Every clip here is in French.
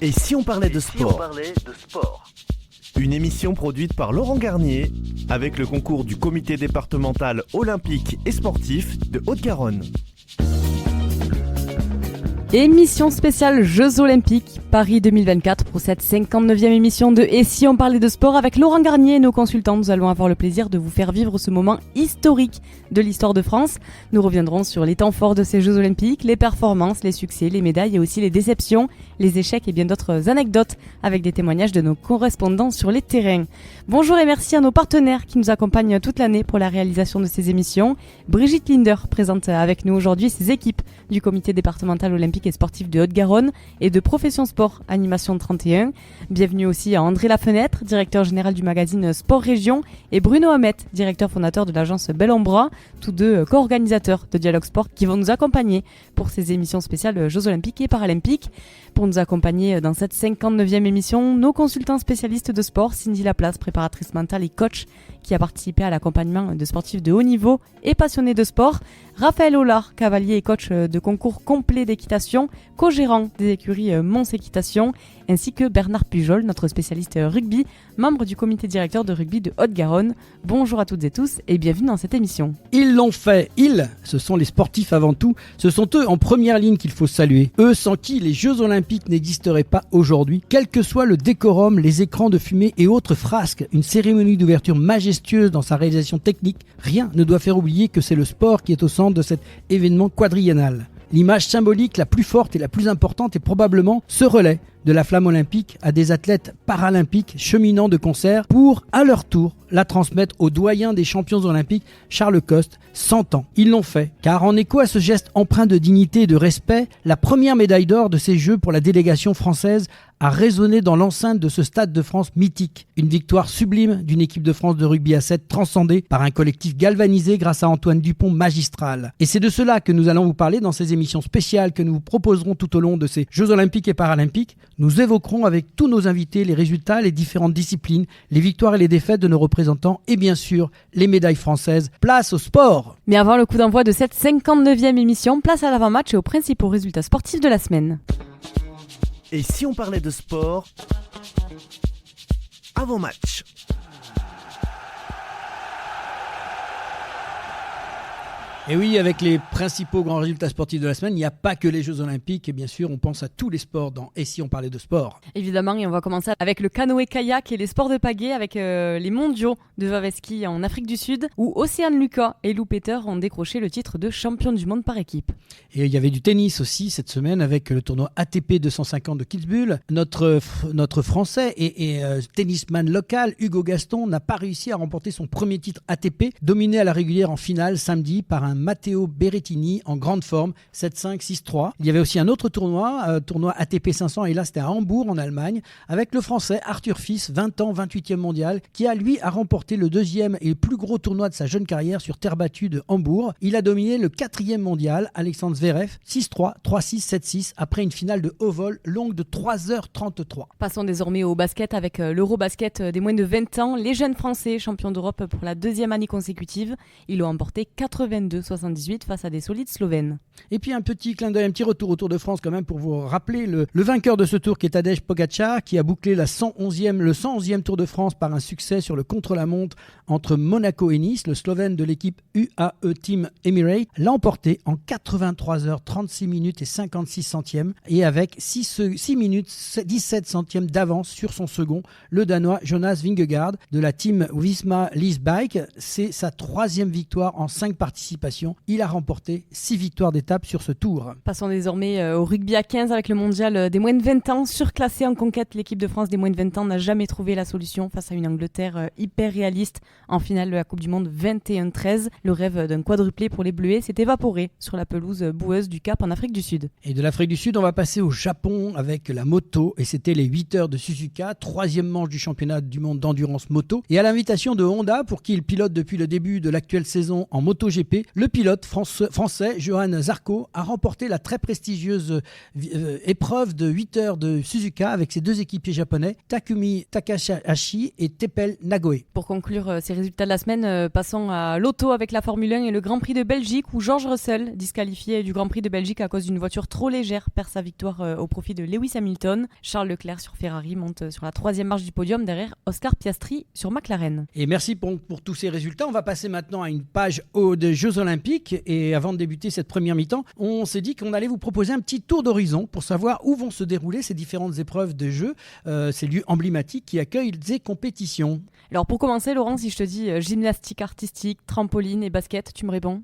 Et si on parlait de sport? Une émission produite par Laurent Garnier avec le concours du comité départemental olympique et sportif de Haute-Garonne. Émission spéciale Jeux Olympiques Paris 2024 pour cette 59e émission de Et si on parlait de sport avec Laurent Garnier et nos consultants. Nous allons avoir le plaisir de vous faire vivre ce moment historique de l'histoire de France. Nous reviendrons sur les temps forts de ces Jeux Olympiques, les performances, les succès, les médailles et aussi les déceptions, les échecs et bien d'autres anecdotes avec des témoignages de nos correspondants sur les terrains. Bonjour et merci à nos partenaires qui nous accompagnent toute l'année pour la réalisation de ces émissions. Brigitte Linder présente avec nous aujourd'hui ses équipes du comité départemental olympique et sportif de Haute-Garonne et de Profession Sport Animation 31. Bienvenue aussi à André Lafenêtre, directeur général du magazine Sport Région, et Bruno Hamet, directeur fondateur de l'agence Bellombra, tous deux co-organisateurs de Dialogue Sport qui vont nous accompagner pour ces émissions spéciales Jeux Olympiques et Paralympiques. Pour nous accompagner dans cette 59e émission, nos consultants spécialistes de sport, Cindy Laplace, préparatrice mentale et coach qui a participé à l'accompagnement de sportifs de haut niveau et passionnés de sport, Raphaël Hollard, cavalier et coach de concours complet d'équitation, co-gérant des écuries Mons Équitation, ainsi que Bernard Pujol, notre spécialiste rugby, membre du comité directeur de rugby de Haute-Garonne. Bonjour à toutes et tous et bienvenue dans cette émission. Ils l'ont fait, ce sont les sportifs avant tout, ce sont eux en première ligne qu'il faut saluer, eux sans qui les Jeux Olympiques n'existeraient pas aujourd'hui, quel que soit le décorum, les écrans de fumée et autres frasques, une cérémonie d'ouverture majestueuse dans sa réalisation technique, rien ne doit faire oublier que c'est le sport qui est au centre de cet événement quadriennal. L'image symbolique la plus forte et la plus importante est probablement ce relais de la flamme olympique à des athlètes paralympiques cheminant de concert pour, à leur tour, la transmettre au doyen des champions olympiques, Charles Coste, 100 ans. Ils l'ont fait, car en écho à ce geste empreint de dignité et de respect, la première médaille d'or de ces Jeux pour la délégation française a résonné dans l'enceinte de ce Stade de France mythique. Une victoire sublime d'une équipe de France de rugby à 7 transcendée par un collectif galvanisé grâce à Antoine Dupont magistral. Et c'est de cela que nous allons vous parler dans ces émissions spéciales que nous vous proposerons tout au long de ces Jeux Olympiques et Paralympiques. Nous évoquerons avec tous nos invités les résultats, les différentes disciplines, les victoires et les défaites de nos représentants et bien sûr les médailles françaises. Place au sport! Mais avant le coup d'envoi de cette 59e émission, place à l'avant-match et aux principaux résultats sportifs de la semaine. Et si on parlait de sport? Avant match. Et oui, avec les principaux grands résultats sportifs de la semaine, il n'y a pas que les Jeux Olympiques et bien sûr on pense à tous les sports dans Et si on parlait de sport? Évidemment, et on va commencer avec le canoë-kayak et les sports de pagaie avec les mondiaux de Waveski en Afrique du Sud où Océane Lucas et Lou Peter ont décroché le titre de champion du monde par équipe. Et il y avait du tennis aussi cette semaine avec le tournoi ATP 250 de Kitzbühel. Notre français et tennisman local Hugo Gaston n'a pas réussi à remporter son premier titre ATP, dominé à la régulière en finale samedi par un Matteo Berrettini en grande forme, 7-5, 6-3. Il y avait aussi un autre tournoi ATP 500, et là c'était à Hambourg en Allemagne, avec le français Arthur Fils, 20 ans, 28e mondial, qui a remporté le deuxième et le plus gros tournoi de sa jeune carrière sur terre battue de Hambourg. Il a dominé le 4e mondial, Alexandre Zverev, 6-3, 3-6, 7-6, après une finale de haut vol longue de 3h33. Passons désormais au basket avec l'Eurobasket des moins de 20 ans. Les jeunes Français, champions d'Europe pour la deuxième année consécutive, ils ont emporté 82-78 face à des solides Slovènes. Et puis un petit clin d'œil, un petit retour au Tour de France quand même pour vous rappeler le vainqueur de ce tour qui est Tadej Pogačar, qui a bouclé le 111e Tour de France par un succès sur le contre-la-montre entre Monaco et Nice. Le Slovène de l'équipe UAE Team Emirates l'a emporté en 83h36 minutes et 56 centièmes et avec 6 minutes 17 centièmes d'avance sur son second, le Danois Jonas Vingegaard de la team Visma Lease Bike. C'est sa 3e victoire en 5 participations. Il a remporté 6 victoires d'étape sur ce tour. Passons désormais au rugby à 15 avec le mondial des moins de 20 ans. Surclassé en conquête, l'équipe de France des moins de 20 ans n'a jamais trouvé la solution face à une Angleterre hyper réaliste en finale de la Coupe du Monde 21-13. Le rêve d'un quadruplé pour les Bleuets s'est évaporé sur la pelouse boueuse du Cap en Afrique du Sud. Et de l'Afrique du Sud, on va passer au Japon avec la moto et c'était les 8 heures de Suzuka, 3e manche du championnat du monde d'endurance moto. Et à l'invitation de Honda, pour qui il pilote depuis le début de l'actuelle saison en MotoGP, Le pilote français Johan Zarco a remporté la très prestigieuse épreuve de 8 heures de Suzuka avec ses 2 équipiers japonais, Takumi Takahashi et Teppel Nagoe. Pour conclure ces résultats de la semaine, passons à l'auto avec la Formule 1 et le Grand Prix de Belgique où George Russell, disqualifié du Grand Prix de Belgique à cause d'une voiture trop légère, perd sa victoire au profit de Lewis Hamilton. Charles Leclerc sur Ferrari monte sur la 3e marche du podium derrière Oscar Piastri sur McLaren. Et merci pour tous ces résultats. On va passer maintenant à une page des Jeux Olympiques. Et avant de débuter cette première mi-temps, on s'est dit qu'on allait vous proposer un petit tour d'horizon pour savoir où vont se dérouler ces différentes épreuves de jeux, ces lieux emblématiques qui accueillent des compétitions. Alors pour commencer, Laurent, si je te dis gymnastique artistique, trampoline et basket, tu me réponds ?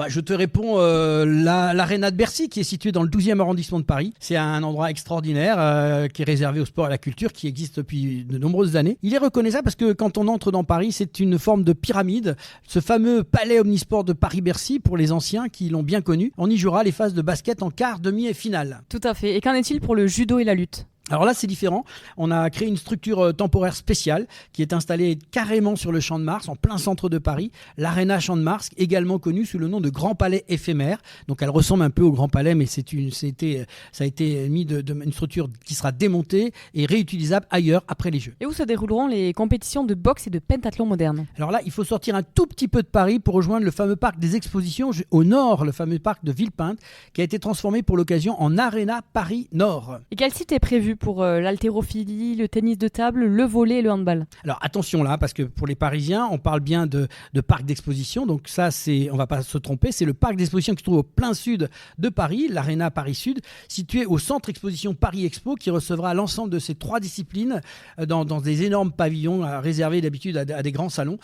Je te réponds l'Arena de Bercy qui est située dans le 12e arrondissement de Paris. C'est un endroit extraordinaire qui est réservé au sport et à la culture, qui existe depuis de nombreuses années. Il est reconnaissable parce que quand on entre dans Paris, c'est une forme de pyramide. Ce fameux palais omnisport de Paris-Bercy, pour les anciens qui l'ont bien connu, on y jouera les phases de basket en quart, demi et finale. Tout à fait. Et qu'en est-il pour le judo et la lutte ? Alors là, c'est différent. On a créé une structure temporaire spéciale qui est installée carrément sur le Champ de Mars, en plein centre de Paris. L'Arena Champ de Mars, également connue sous le nom de Grand Palais éphémère. Donc elle ressemble un peu au Grand Palais, mais ça a été mis une structure qui sera démontée et réutilisable ailleurs après les Jeux. Et où se dérouleront les compétitions de boxe et de pentathlon moderne ? Alors là, il faut sortir un tout petit peu de Paris pour rejoindre le fameux parc des expositions au nord, le fameux parc de Villepinte, qui a été transformé pour l'occasion en Arena Paris Nord. Et quel site est prévu pour l'haltérophilie, le tennis de table, le volley et le handball ? Alors attention là, parce que pour les Parisiens, on parle bien de parc d'exposition. Donc ça, on va pas se tromper, c'est le parc d'exposition qui se trouve au plein sud de Paris, l'Arena Paris Sud, situé au centre exposition Paris Expo, qui recevra l'ensemble de ces 3 disciplines dans des énormes pavillons réservés d'habitude à des grands salons,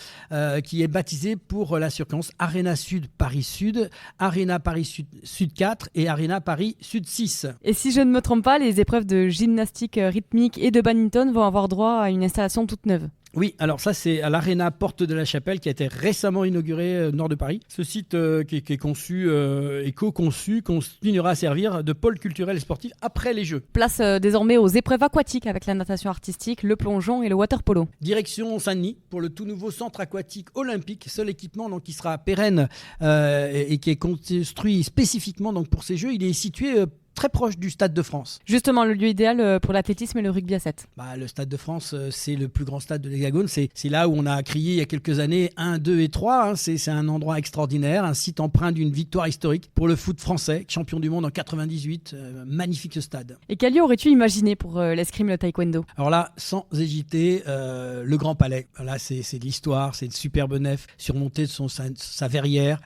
qui est baptisé pour la circonstance Arena Sud Paris Sud, Arena Paris Sud 4 et Arena Paris Sud 6. Et si je ne me trompe pas, les épreuves de gymnastique rythmique et de badminton vont avoir droit à une installation toute neuve. Oui, alors ça c'est à l'Arena Porte de la Chapelle qui a été récemment inaugurée nord de Paris. Ce site qui est conçu et co-conçu continuera à servir de pôle culturel et sportif après les Jeux. Place désormais aux épreuves aquatiques avec la natation artistique, le plongeon et le water-polo. Direction Saint-Denis pour le tout nouveau centre aquatique olympique, seul équipement donc, qui sera pérenne et qui est construit spécifiquement donc, pour ces Jeux. Il est situé très proche du Stade de France. Justement, le lieu idéal pour l'athlétisme et le rugby à 7. Le Stade de France, c'est le plus grand stade de l'Hexagone. C'est là où on a crié il y a quelques années 1, 2 et 3. C'est un endroit extraordinaire, un site empreint d'une victoire historique pour le foot français, champion du monde en 98. Magnifique ce stade. Et quel lieu aurais-tu imaginé pour l'escrime et le taekwondo ? Alors là, sans hésiter, le Grand Palais. Là, c'est de l'histoire, c'est de superbe nef surmontée de sa verrière.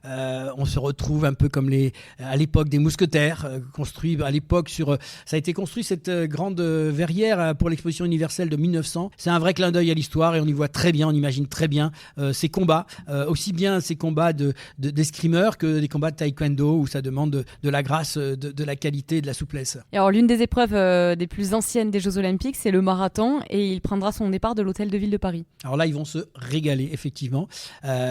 On se retrouve un peu comme à l'époque des mousquetaires, construits à l'époque ça a été construit cette grande verrière pour l'exposition universelle de 1900. C'est un vrai clin d'œil à l'histoire et on y voit très bien, on imagine très bien ces combats, aussi bien ces combats d'escrimeurs que des combats de taekwondo où ça demande de la grâce, de la qualité et de la souplesse. Et alors l'une des épreuves des plus anciennes des Jeux Olympiques, c'est le marathon et il prendra son départ de l'hôtel de ville de Paris. Alors là, ils vont se régaler effectivement.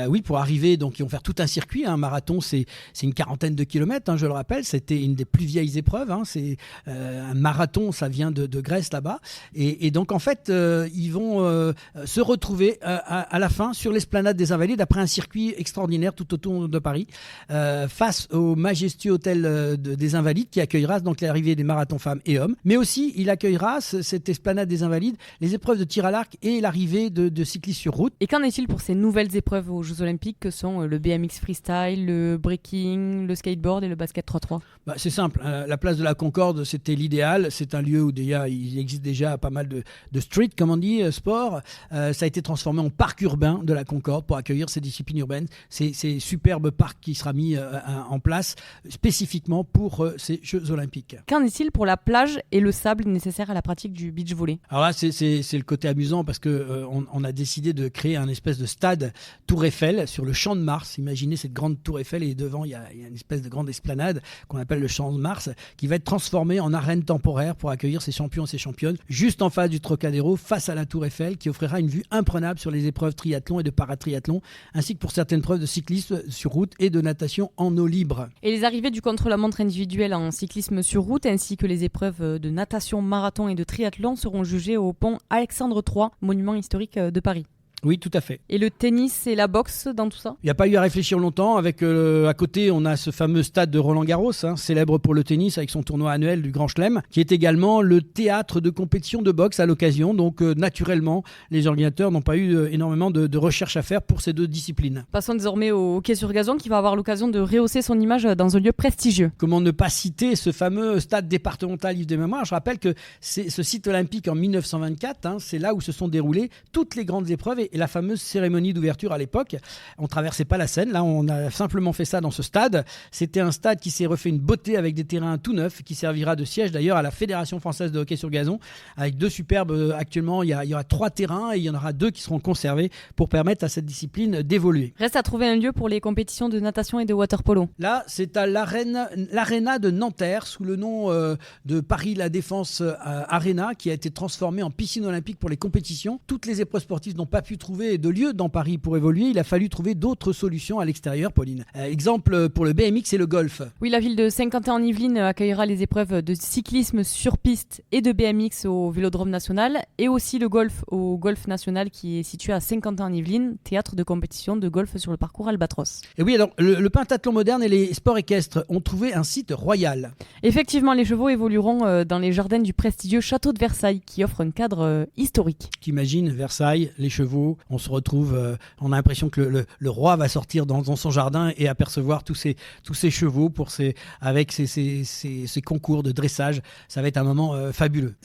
Oui, pour arriver, donc ils vont faire tout un circuit. Un marathon, c'est une 40aine de kilomètres, je le rappelle. C'était une des plus vieilles épreuves. C'est un marathon, ça vient de Grèce là-bas. Et donc en fait, ils vont se retrouver à la fin sur l'esplanade des Invalides après un circuit extraordinaire tout autour de Paris, face au majestueux hôtel des Invalides qui accueillera donc l'arrivée des marathons femmes et hommes. Mais aussi, il accueillera cette esplanade des Invalides, les épreuves de tir à l'arc et l'arrivée de cyclistes sur route. Et qu'en est-il pour ces nouvelles épreuves aux Jeux Olympiques que sont le BMX freestyle, le breaking, le skateboard et le basket 3x3 ? C'est simple. La place de la Concorde, c'était l'idéal. C'est un lieu où il existe déjà pas mal de street, comme on dit, sport. Ça a été transformé en parc urbain de la Concorde pour accueillir ces disciplines urbaines. C'est superbe parc qui sera mis en place spécifiquement pour ces Jeux Olympiques. Qu'en est-il pour la plage et le sable nécessaire à la pratique du beach volley ? Alors là, c'est le côté amusant parce que on a décidé de créer un espèce de stade Tour Eiffel sur le Champ de Mars. Imaginez cette grande Tour Eiffel et devant, il y a une espèce de grande esplanade qu'on appelle le Champ de Mars qui va être transformé en arène temporaire pour accueillir ces champions et ces championnes juste en face du Trocadéro, face à la Tour Eiffel, qui offrira une vue imprenable sur les épreuves triathlon et de paratriathlon, ainsi que pour certaines preuves de cyclisme sur route et de natation en eau libre. Et les arrivées du contre-la-montre individuel en cyclisme sur route, ainsi que les épreuves de natation, marathon et de triathlon seront jugées au pont Alexandre III, monument historique de Paris. Oui, tout à fait. Et le tennis et la boxe dans tout ça? Il n'y a pas eu à réfléchir longtemps. À côté, on a ce fameux stade de Roland-Garros, célèbre pour le tennis avec son tournoi annuel du Grand Chelem, qui est également le théâtre de compétition de boxe à l'occasion. Donc, naturellement, les organisateurs n'ont pas eu énormément de recherche à faire pour ces deux disciplines. Passons désormais au hockey sur gazon qui va avoir l'occasion de rehausser son image dans un lieu prestigieux. Comment ne pas citer ce fameux stade départemental Yves des Mémoires? Je rappelle que c'est ce site olympique en 1924, c'est là où se sont déroulées toutes les grandes épreuves et la fameuse cérémonie d'ouverture à l'époque. On ne traversait pas la Seine, là on a simplement fait ça dans ce stade. C'était un stade qui s'est refait une beauté avec des terrains tout neufs, qui servira de siège d'ailleurs à la Fédération française de hockey sur gazon, avec deux superbes, actuellement il y aura 3 terrains et il y en aura 2 qui seront conservés pour permettre à cette discipline d'évoluer. Reste à trouver un lieu pour les compétitions de natation et de water-polo. Là c'est à l'Arena de Nanterre, sous le nom de Paris La Défense Arena, qui a été transformé en piscine olympique pour les compétitions. Toutes les épreuves sportives n'ont pas pu trouver de lieu dans Paris pour évoluer. Il a fallu trouver d'autres solutions à l'extérieur, Pauline. Exemple pour le BMX et le golf. Oui, la ville de Saint-Quentin-en-Yvelines accueillera les épreuves de cyclisme sur piste et de BMX au Vélodrome National, et aussi le golf au Golf National qui est situé à Saint-Quentin-en-Yvelines, théâtre de compétition de golf sur le parcours Albatros. Et oui, alors le pentathlon moderne et les sports équestres ont trouvé un site royal. Effectivement, les chevaux évolueront dans les jardins du prestigieux château de Versailles qui offre un cadre historique. T'imagines, Versailles, les chevaux, on se retrouve, on a l'impression que le roi va sortir dans son jardin et apercevoir tous ces chevaux avec ces concours de dressage. Ça va être un moment fabuleux.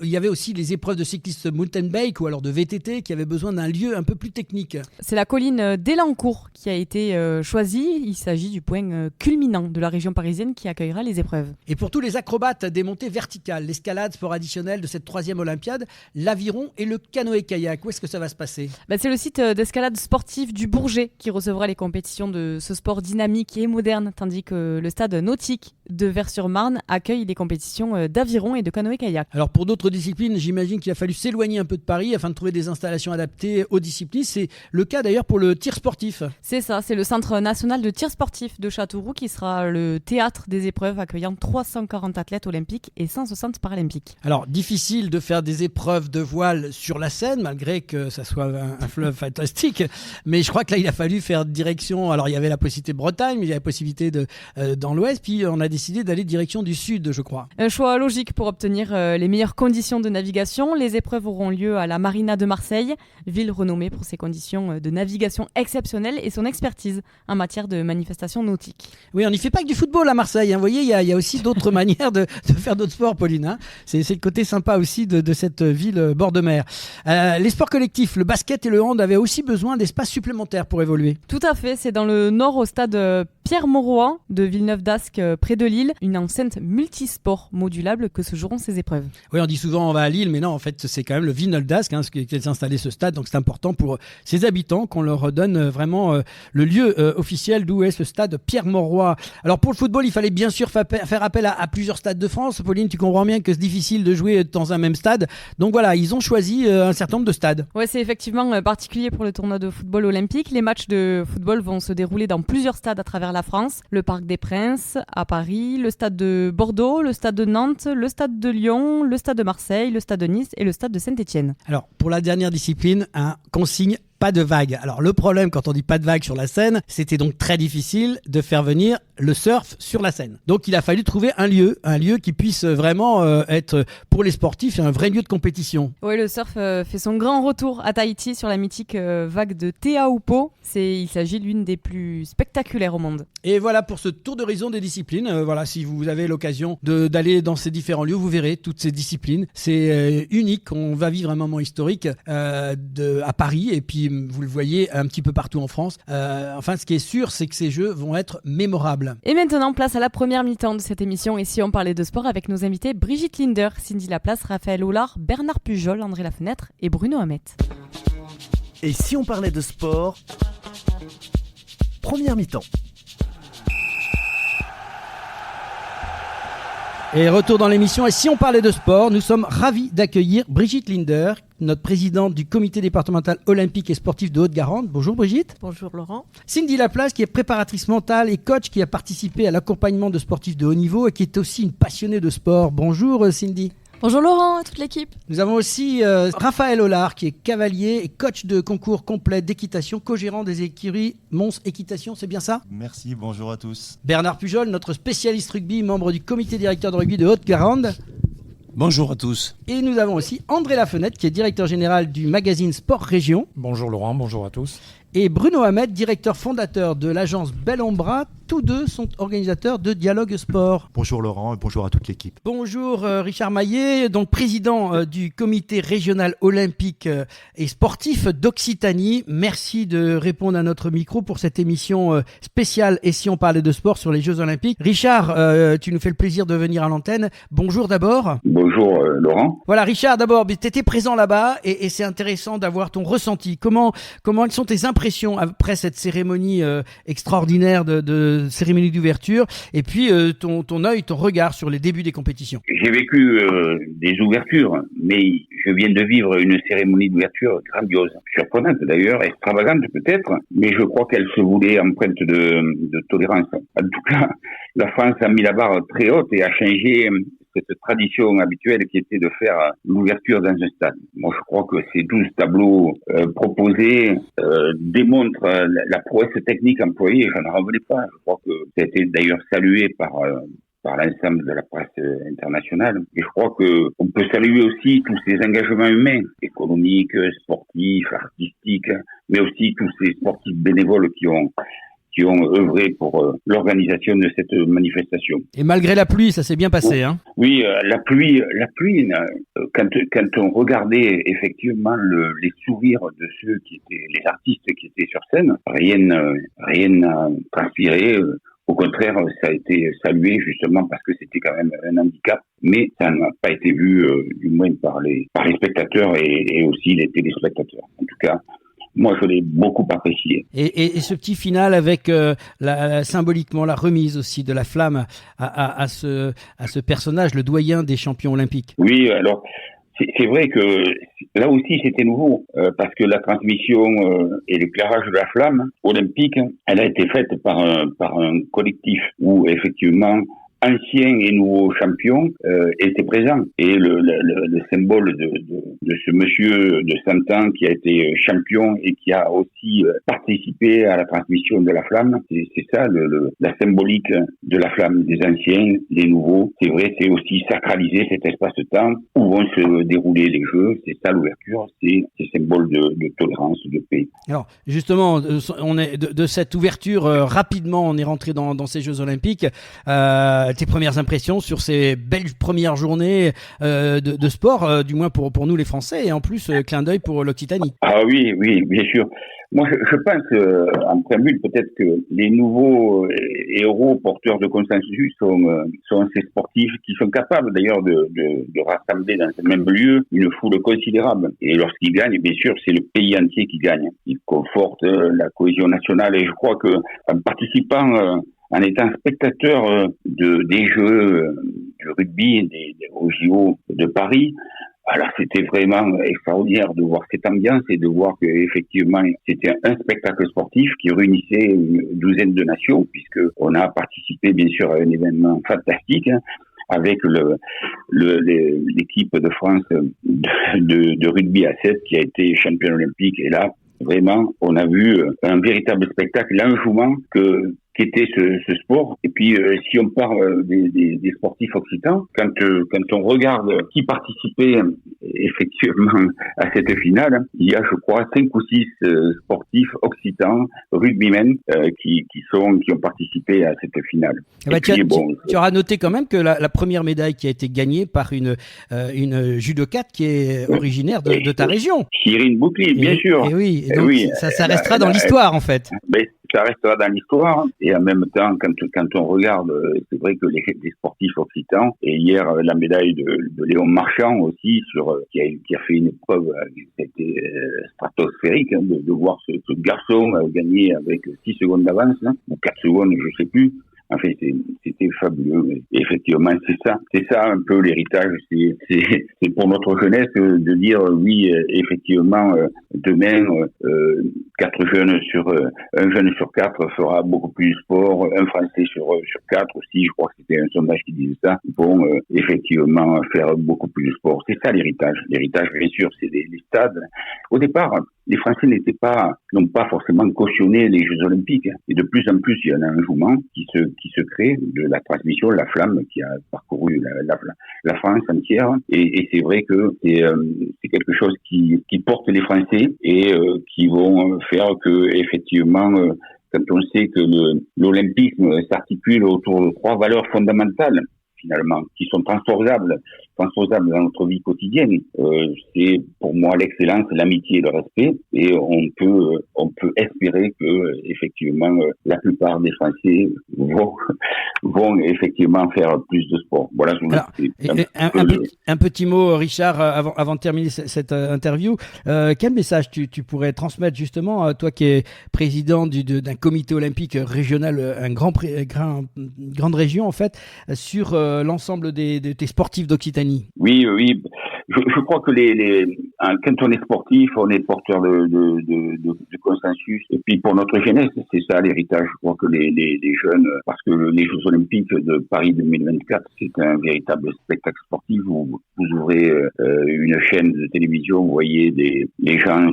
Il y avait aussi les épreuves de cyclisme mountain bike ou alors de VTT qui avaient besoin d'un lieu un peu plus technique. C'est la colline d'Elancourt qui a été choisie. Il s'agit du point culminant de la région parisienne qui accueillera les épreuves. Et pour tous les acrobates des montées verticales, l'escalade, sport additionnel de cette 3e Olympiade, l'aviron et le canoë-kayak, où est-ce que ça va se passer? C'est le site d'escalade sportive du Bourget qui recevra les compétitions de ce sport dynamique et moderne, tandis que le stade nautique de Vers-sur-Marne accueille les compétitions d'aviron et de canoë-kayak. Alors pour d'autres disciplines, j'imagine qu'il a fallu s'éloigner un peu de Paris afin de trouver des installations adaptées aux disciplines. C'est le cas d'ailleurs pour le tir sportif. C'est ça, c'est le Centre national de tir sportif de Châteauroux qui sera le théâtre des épreuves accueillant 340 athlètes olympiques et 160 paralympiques. Alors difficile de faire des épreuves de voile sur la Seine, malgré que ça soit un fleuve fantastique, mais je crois que là il a fallu faire direction. Alors il y avait la possibilité de Bretagne, mais il y avait la possibilité dans l'ouest, puis on a décidé d'aller direction du sud, je crois. Un choix logique pour obtenir les meilleures conditions de navigation. Les épreuves auront lieu à la Marina de Marseille, ville renommée pour ses conditions de navigation exceptionnelles et son expertise en matière de manifestations nautiques. Oui, on n'y fait pas que du football à Marseille, Vous voyez, il y a aussi d'autres manières de faire d'autres sports, Pauline. C'est le côté sympa aussi de cette ville bord de mer. Les sports collectifs, le basket et le hand avaient aussi besoin d'espace supplémentaires pour évoluer. Tout à fait, c'est dans le nord au stade Pierre-Mauroy de Villeneuve-d'Ascq près de Lille, une enceinte multisport modulable que se joueront ces épreuves. Oui, on dit souvent on va à Lille, mais non, en fait c'est quand même le Villeneuve-d'Ascq qui a installé ce stade, donc c'est important pour ses habitants qu'on leur donne vraiment le lieu officiel d'où est ce stade Pierre-Mauroy. Alors pour le football, il fallait bien sûr faire appel à plusieurs stades de France. Pauline, tu comprends bien que c'est difficile de jouer dans un même stade, donc voilà, ils ont choisi un certain nombre de stades. Ouais, c'est effectivement particulier pour le tournoi de football olympique. Les matchs de football vont se dérouler dans plusieurs stades à travers la France. Le Parc des Princes à Paris, le stade de Bordeaux, le stade de Nantes, le stade de Lyon, le stade de Marseille, le stade de Nice et le stade de Saint-Étienne. Alors pour la dernière discipline, consigne pas de vagues. Alors le problème quand on dit pas de vagues sur la Seine, c'était donc très difficile de faire venir le surf sur la Seine. Donc il a fallu trouver un lieu qui puisse vraiment être pour les sportifs un vrai lieu de compétition. Oui, le surf fait son grand retour à Tahiti sur la mythique vague de Te Aupo. Il s'agit d'une des plus spectaculaires au monde. Et voilà pour ce tour d'horizon des disciplines. Voilà, si vous avez l'occasion d'aller dans ces différents lieux, vous verrez toutes ces disciplines. C'est unique. On va vivre un moment historique à Paris et puis vous le voyez un petit peu partout en France. Enfin, ce qui est sûr, c'est que ces jeux vont être mémorables. Et maintenant, place à la première mi-temps de cette émission. Et si on parlait de sport avec nos invités Brigitte Linder, Cindy Laplace, Raphaël Hollard, Bernard Pujol, André Lafenêtre et Bruno Hamet. Et si on parlait de sport, première mi-temps. Et retour dans l'émission. Et si on parlait de sport, nous sommes ravis d'accueillir Brigitte Linder, notre présidente du comité départemental olympique et sportif de Haute-Garonne. Bonjour Brigitte. Bonjour Laurent. Cindy Laplace, qui est préparatrice mentale et coach, qui a participé à l'accompagnement de sportifs de haut niveau et qui est aussi une passionnée de sport. Bonjour Cindy. Bonjour Laurent, toute l'équipe. Nous avons aussi Raphaël Hollard qui est cavalier et coach de concours complet d'équitation, co-gérant des écuries Mons Équitation, c'est bien ça? Merci, bonjour à tous. Bernard Pujol, notre spécialiste rugby, membre du comité directeur de rugby de Haute-Garonne. Bonjour à tous. Et nous avons aussi André Lafenette qui est directeur général du magazine Sport Région. Bonjour Laurent, bonjour à tous. Et Bruno Hamed, directeur fondateur de l'agence Bellombra. Tous deux sont organisateurs de Dialogue Sport. Bonjour Laurent et bonjour à toute l'équipe. Bonjour Richard Maillet, donc président du comité régional olympique et sportif d'Occitanie. Merci de répondre à notre micro pour cette émission spéciale Et si on parlait de sport sur les Jeux Olympiques. Richard, tu nous fais le plaisir de venir à l'antenne. Bonjour d'abord. Bonjour Laurent. Voilà Richard, d'abord, tu étais présent là-bas et c'est intéressant d'avoir ton ressenti. Comment sont tes impressions après cette cérémonie extraordinaire de cérémonie d'ouverture et puis ton œil, ton regard sur les débuts des compétitions? J'ai vécu des ouvertures, mais je viens de vivre une cérémonie d'ouverture grandiose, surprenante d'ailleurs, extravagante peut-être, mais je crois qu'elle se voulait empreinte de tolérance. En tout cas, la France a mis la barre très haute et a changé cette tradition habituelle qui était de faire l'ouverture dans un stade. Moi, je crois que ces 12 tableaux proposés démontrent la prouesse technique employée. Je n'en revenais pas. Je crois que ça a été d'ailleurs salué par l'ensemble de la presse internationale. Et je crois que on peut saluer aussi tous ces engagements humains, économiques, sportifs, artistiques, mais aussi tous ces sportifs bénévoles qui ont œuvré pour l'organisation de cette manifestation. Et malgré la pluie, ça s'est bien passé, hein? Oui, la pluie, quand on regardait effectivement les sourires de ceux qui étaient les artistes qui étaient sur scène, rien n'a transpiré. Au contraire, ça a été salué justement parce que c'était quand même un handicap, mais ça n'a pas été vu du moins par les spectateurs et aussi les téléspectateurs. En tout cas, moi, je l'ai beaucoup apprécié. Et ce petit final avec symboliquement la remise aussi de la flamme à ce personnage, le doyen des champions olympiques. Oui, alors c'est vrai que là aussi c'était nouveau parce que la transmission et l'éclairage de la flamme olympique, elle a été faite par un collectif où effectivement anciens et nouveaux champions étaient présents. Et le symbole de ce monsieur de 100 ans qui a été champion et qui a aussi participé à la transmission de la flamme, c'est ça la symbolique de la flamme des anciens, des nouveaux. C'est vrai, c'est aussi sacraliser cet espace-temps où vont se dérouler les Jeux. C'est ça l'ouverture, c'est symbole de tolérance, de paix. Alors justement, on est de cette ouverture rapidement, on est rentré dans ces Jeux Olympiques. Tes premières impressions sur ces belles premières journées de sport, du moins pour nous les Français, et en plus clin d'œil pour l'Occitanie. Ah oui, bien sûr. Moi, je pense en préambule peut-être que les nouveaux héros porteurs de consensus sont ces sportifs qui sont capables d'ailleurs de rassembler dans ce même lieu une foule considérable. Et lorsqu'ils gagnent, bien sûr, c'est le pays entier qui gagne. Ils confortent la cohésion nationale et je crois que en participant en étant spectateur des Jeux du rugby au JO de Paris, alors c'était vraiment extraordinaire de voir cette ambiance et de voir que effectivement c'était un spectacle sportif qui réunissait une douzaine de nations, puisque on a participé bien sûr à un événement fantastique avec l'équipe de France de rugby à 7 qui a été championne olympique. Et là, vraiment, on a vu un véritable spectacle, l'enjouement qu'était ce sport. Et puis, si on parle des sportifs occitans, quand on regarde qui participait effectivement à cette finale, il y a, je crois, 5 ou 6 sportifs occitans, rugbymen, qui ont participé à cette finale. Tu auras noté quand même que la première médaille qui a été gagnée par une judokate qui est originaire de ta région. Cyrine Boucli, bien sûr. Et oui, et donc ça restera dans l'histoire en fait. Mais ça restera dans l'histoire. Et en même temps, quand on regarde, c'est vrai que les sportifs occitans, et hier la médaille de Léon Marchand aussi, qui a fait une preuve qui a été stratosphérique, de voir ce garçon gagner avec 6 secondes d'avance, ou 4 secondes, je sais plus. Enfin, c'était fabuleux. Et effectivement, c'est ça un peu l'héritage. C'est pour notre jeunesse de dire oui, effectivement, demain, 1 jeune sur 4 fera beaucoup plus de sport, un Français sur 4 aussi, je crois que c'était un sondage qui disait ça, vont effectivement faire beaucoup plus de sport. C'est ça l'héritage. L'héritage, bien sûr, c'est les stades. Au départ, les Français n'ont pas forcément cautionné les Jeux Olympiques. Et de plus en plus, il y en a un engouement qui se crée de la transmission, la flamme qui a parcouru la France entière. Et c'est vrai que c'est quelque chose qui porte les Français et qui vont faire que effectivement, quand on sait que l'olympisme s'articule autour de 3 valeurs fondamentales, finalement, qui sont transposables dans notre vie quotidienne. C'est pour moi l'excellence, l'amitié et le respect. Et on peut espérer que effectivement la plupart des Français vont effectivement faire plus de sport. Voilà. Un petit mot, Richard, avant de terminer cette interview. Quel message tu pourrais transmettre justement, toi qui es président d'un comité olympique régional, une grande région en fait, sur l'ensemble de tes sportifs d'Occitanie? Oui. Je crois que quand on est sportif, on est porteur de consensus. Et puis pour notre jeunesse, c'est ça l'héritage. Je crois que les jeunes, parce que les Jeux Olympiques de Paris 2024, c'est un véritable spectacle sportif. Vous ouvrez une chaîne de télévision, vous voyez les gens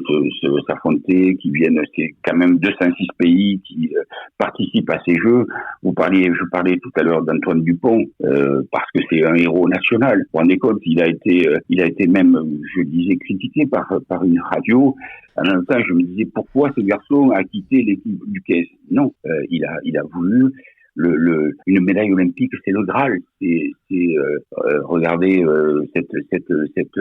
s'affronter, qui viennent, c'est quand même 206 pays qui participent à ces Jeux. Je parlais tout à l'heure d'Antoine Dupont, parce que c'est un héros national. Vous vous rendez compte, il a été même, je disais, critiqué par une radio. En même temps, je me disais, pourquoi ce garçon a quitté l'équipe du KS? Non, il a voulu une médaille olympique, c'est le Graal. Regardez cette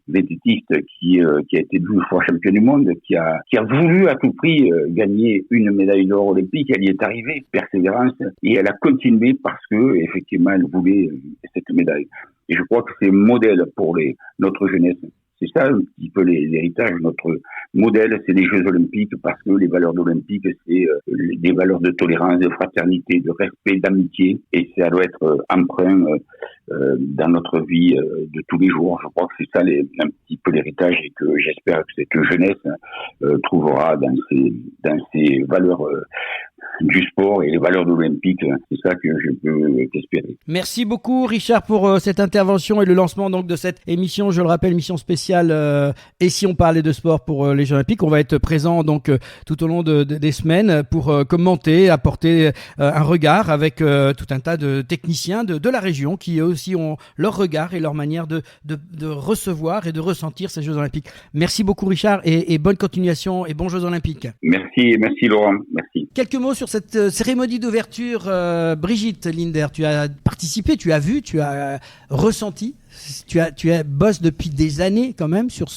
vététiste qui a été 12 fois championne du monde, qui a voulu à tout prix gagner une médaille d'or olympique. Elle y est arrivée, persévérance, et elle a continué parce que effectivement elle voulait cette médaille. Et je crois que c'est modèle pour notre jeunesse. C'est ça un petit peu l'héritage. Notre modèle, c'est les Jeux Olympiques, parce que les valeurs olympiques, c'est des valeurs de tolérance, de fraternité, de respect, d'amitié, et ça doit être emprunt dans notre vie de tous les jours. Je crois que c'est ça un petit peu l'héritage, et que j'espère que cette jeunesse trouvera dans ces valeurs du sport et les valeurs olympiques. C'est ça que je peux espérer. Merci beaucoup Richard pour cette intervention et le lancement donc de cette émission, je le rappelle, émission spéciale Et si on parlait de sport pour les Jeux Olympiques. On va être présent donc tout au long des semaines pour commenter, apporter un regard avec tout un tas de techniciens de la région qui eux aussi ont leur regard et leur manière de recevoir et de ressentir ces Jeux Olympiques. Merci beaucoup Richard et bonne continuation et bons Jeux Olympiques. Merci Laurent, merci. Quelques mots sur cette cérémonie d'ouverture, Brigitte Linder. Tu as participé, tu as vu, tu as ressenti. Tu bosses depuis des années quand même sur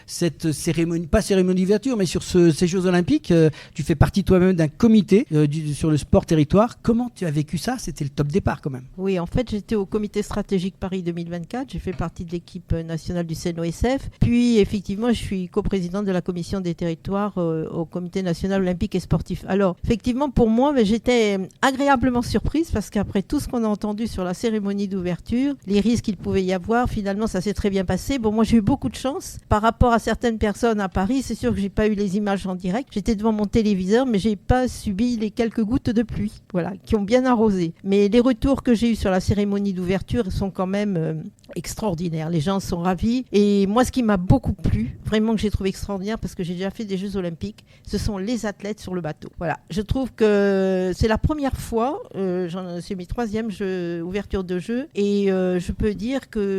cette cérémonie, pas cérémonie d'ouverture, mais sur ces Jeux Olympiques. Tu fais partie toi-même d'un comité sur le sport territoire. Comment tu as vécu ça? C'était le top départ quand même. Oui, en fait, j'étais au comité stratégique Paris 2024. J'ai fait partie de l'équipe nationale du CNOSF. Puis, effectivement, je suis coprésidente de la commission des territoires au comité national olympique et sportif. Alors, effectivement, pour moi, j'étais agréablement surprise parce qu'après tout ce qu'on a entendu sur la cérémonie d'ouverture, les risques qu'il pouvait y avoir, finalement ça s'est très bien passé. Bon, moi j'ai eu beaucoup de chance par rapport à certaines personnes à Paris. C'est sûr que j'ai pas eu les images en direct, j'étais devant mon téléviseur, mais j'ai pas subi les quelques gouttes de pluie, voilà, qui ont bien arrosé. Mais les retours que j'ai eu sur la cérémonie d'ouverture sont quand même extraordinaires. Les gens sont ravis, et moi ce qui m'a beaucoup plu, vraiment que j'ai trouvé extraordinaire, parce que j'ai déjà fait des Jeux Olympiques, ce sont les athlètes sur le bateau. Voilà, je trouve que c'est la première fois, c'est mes 3e ouverture de jeux, et je peux dire que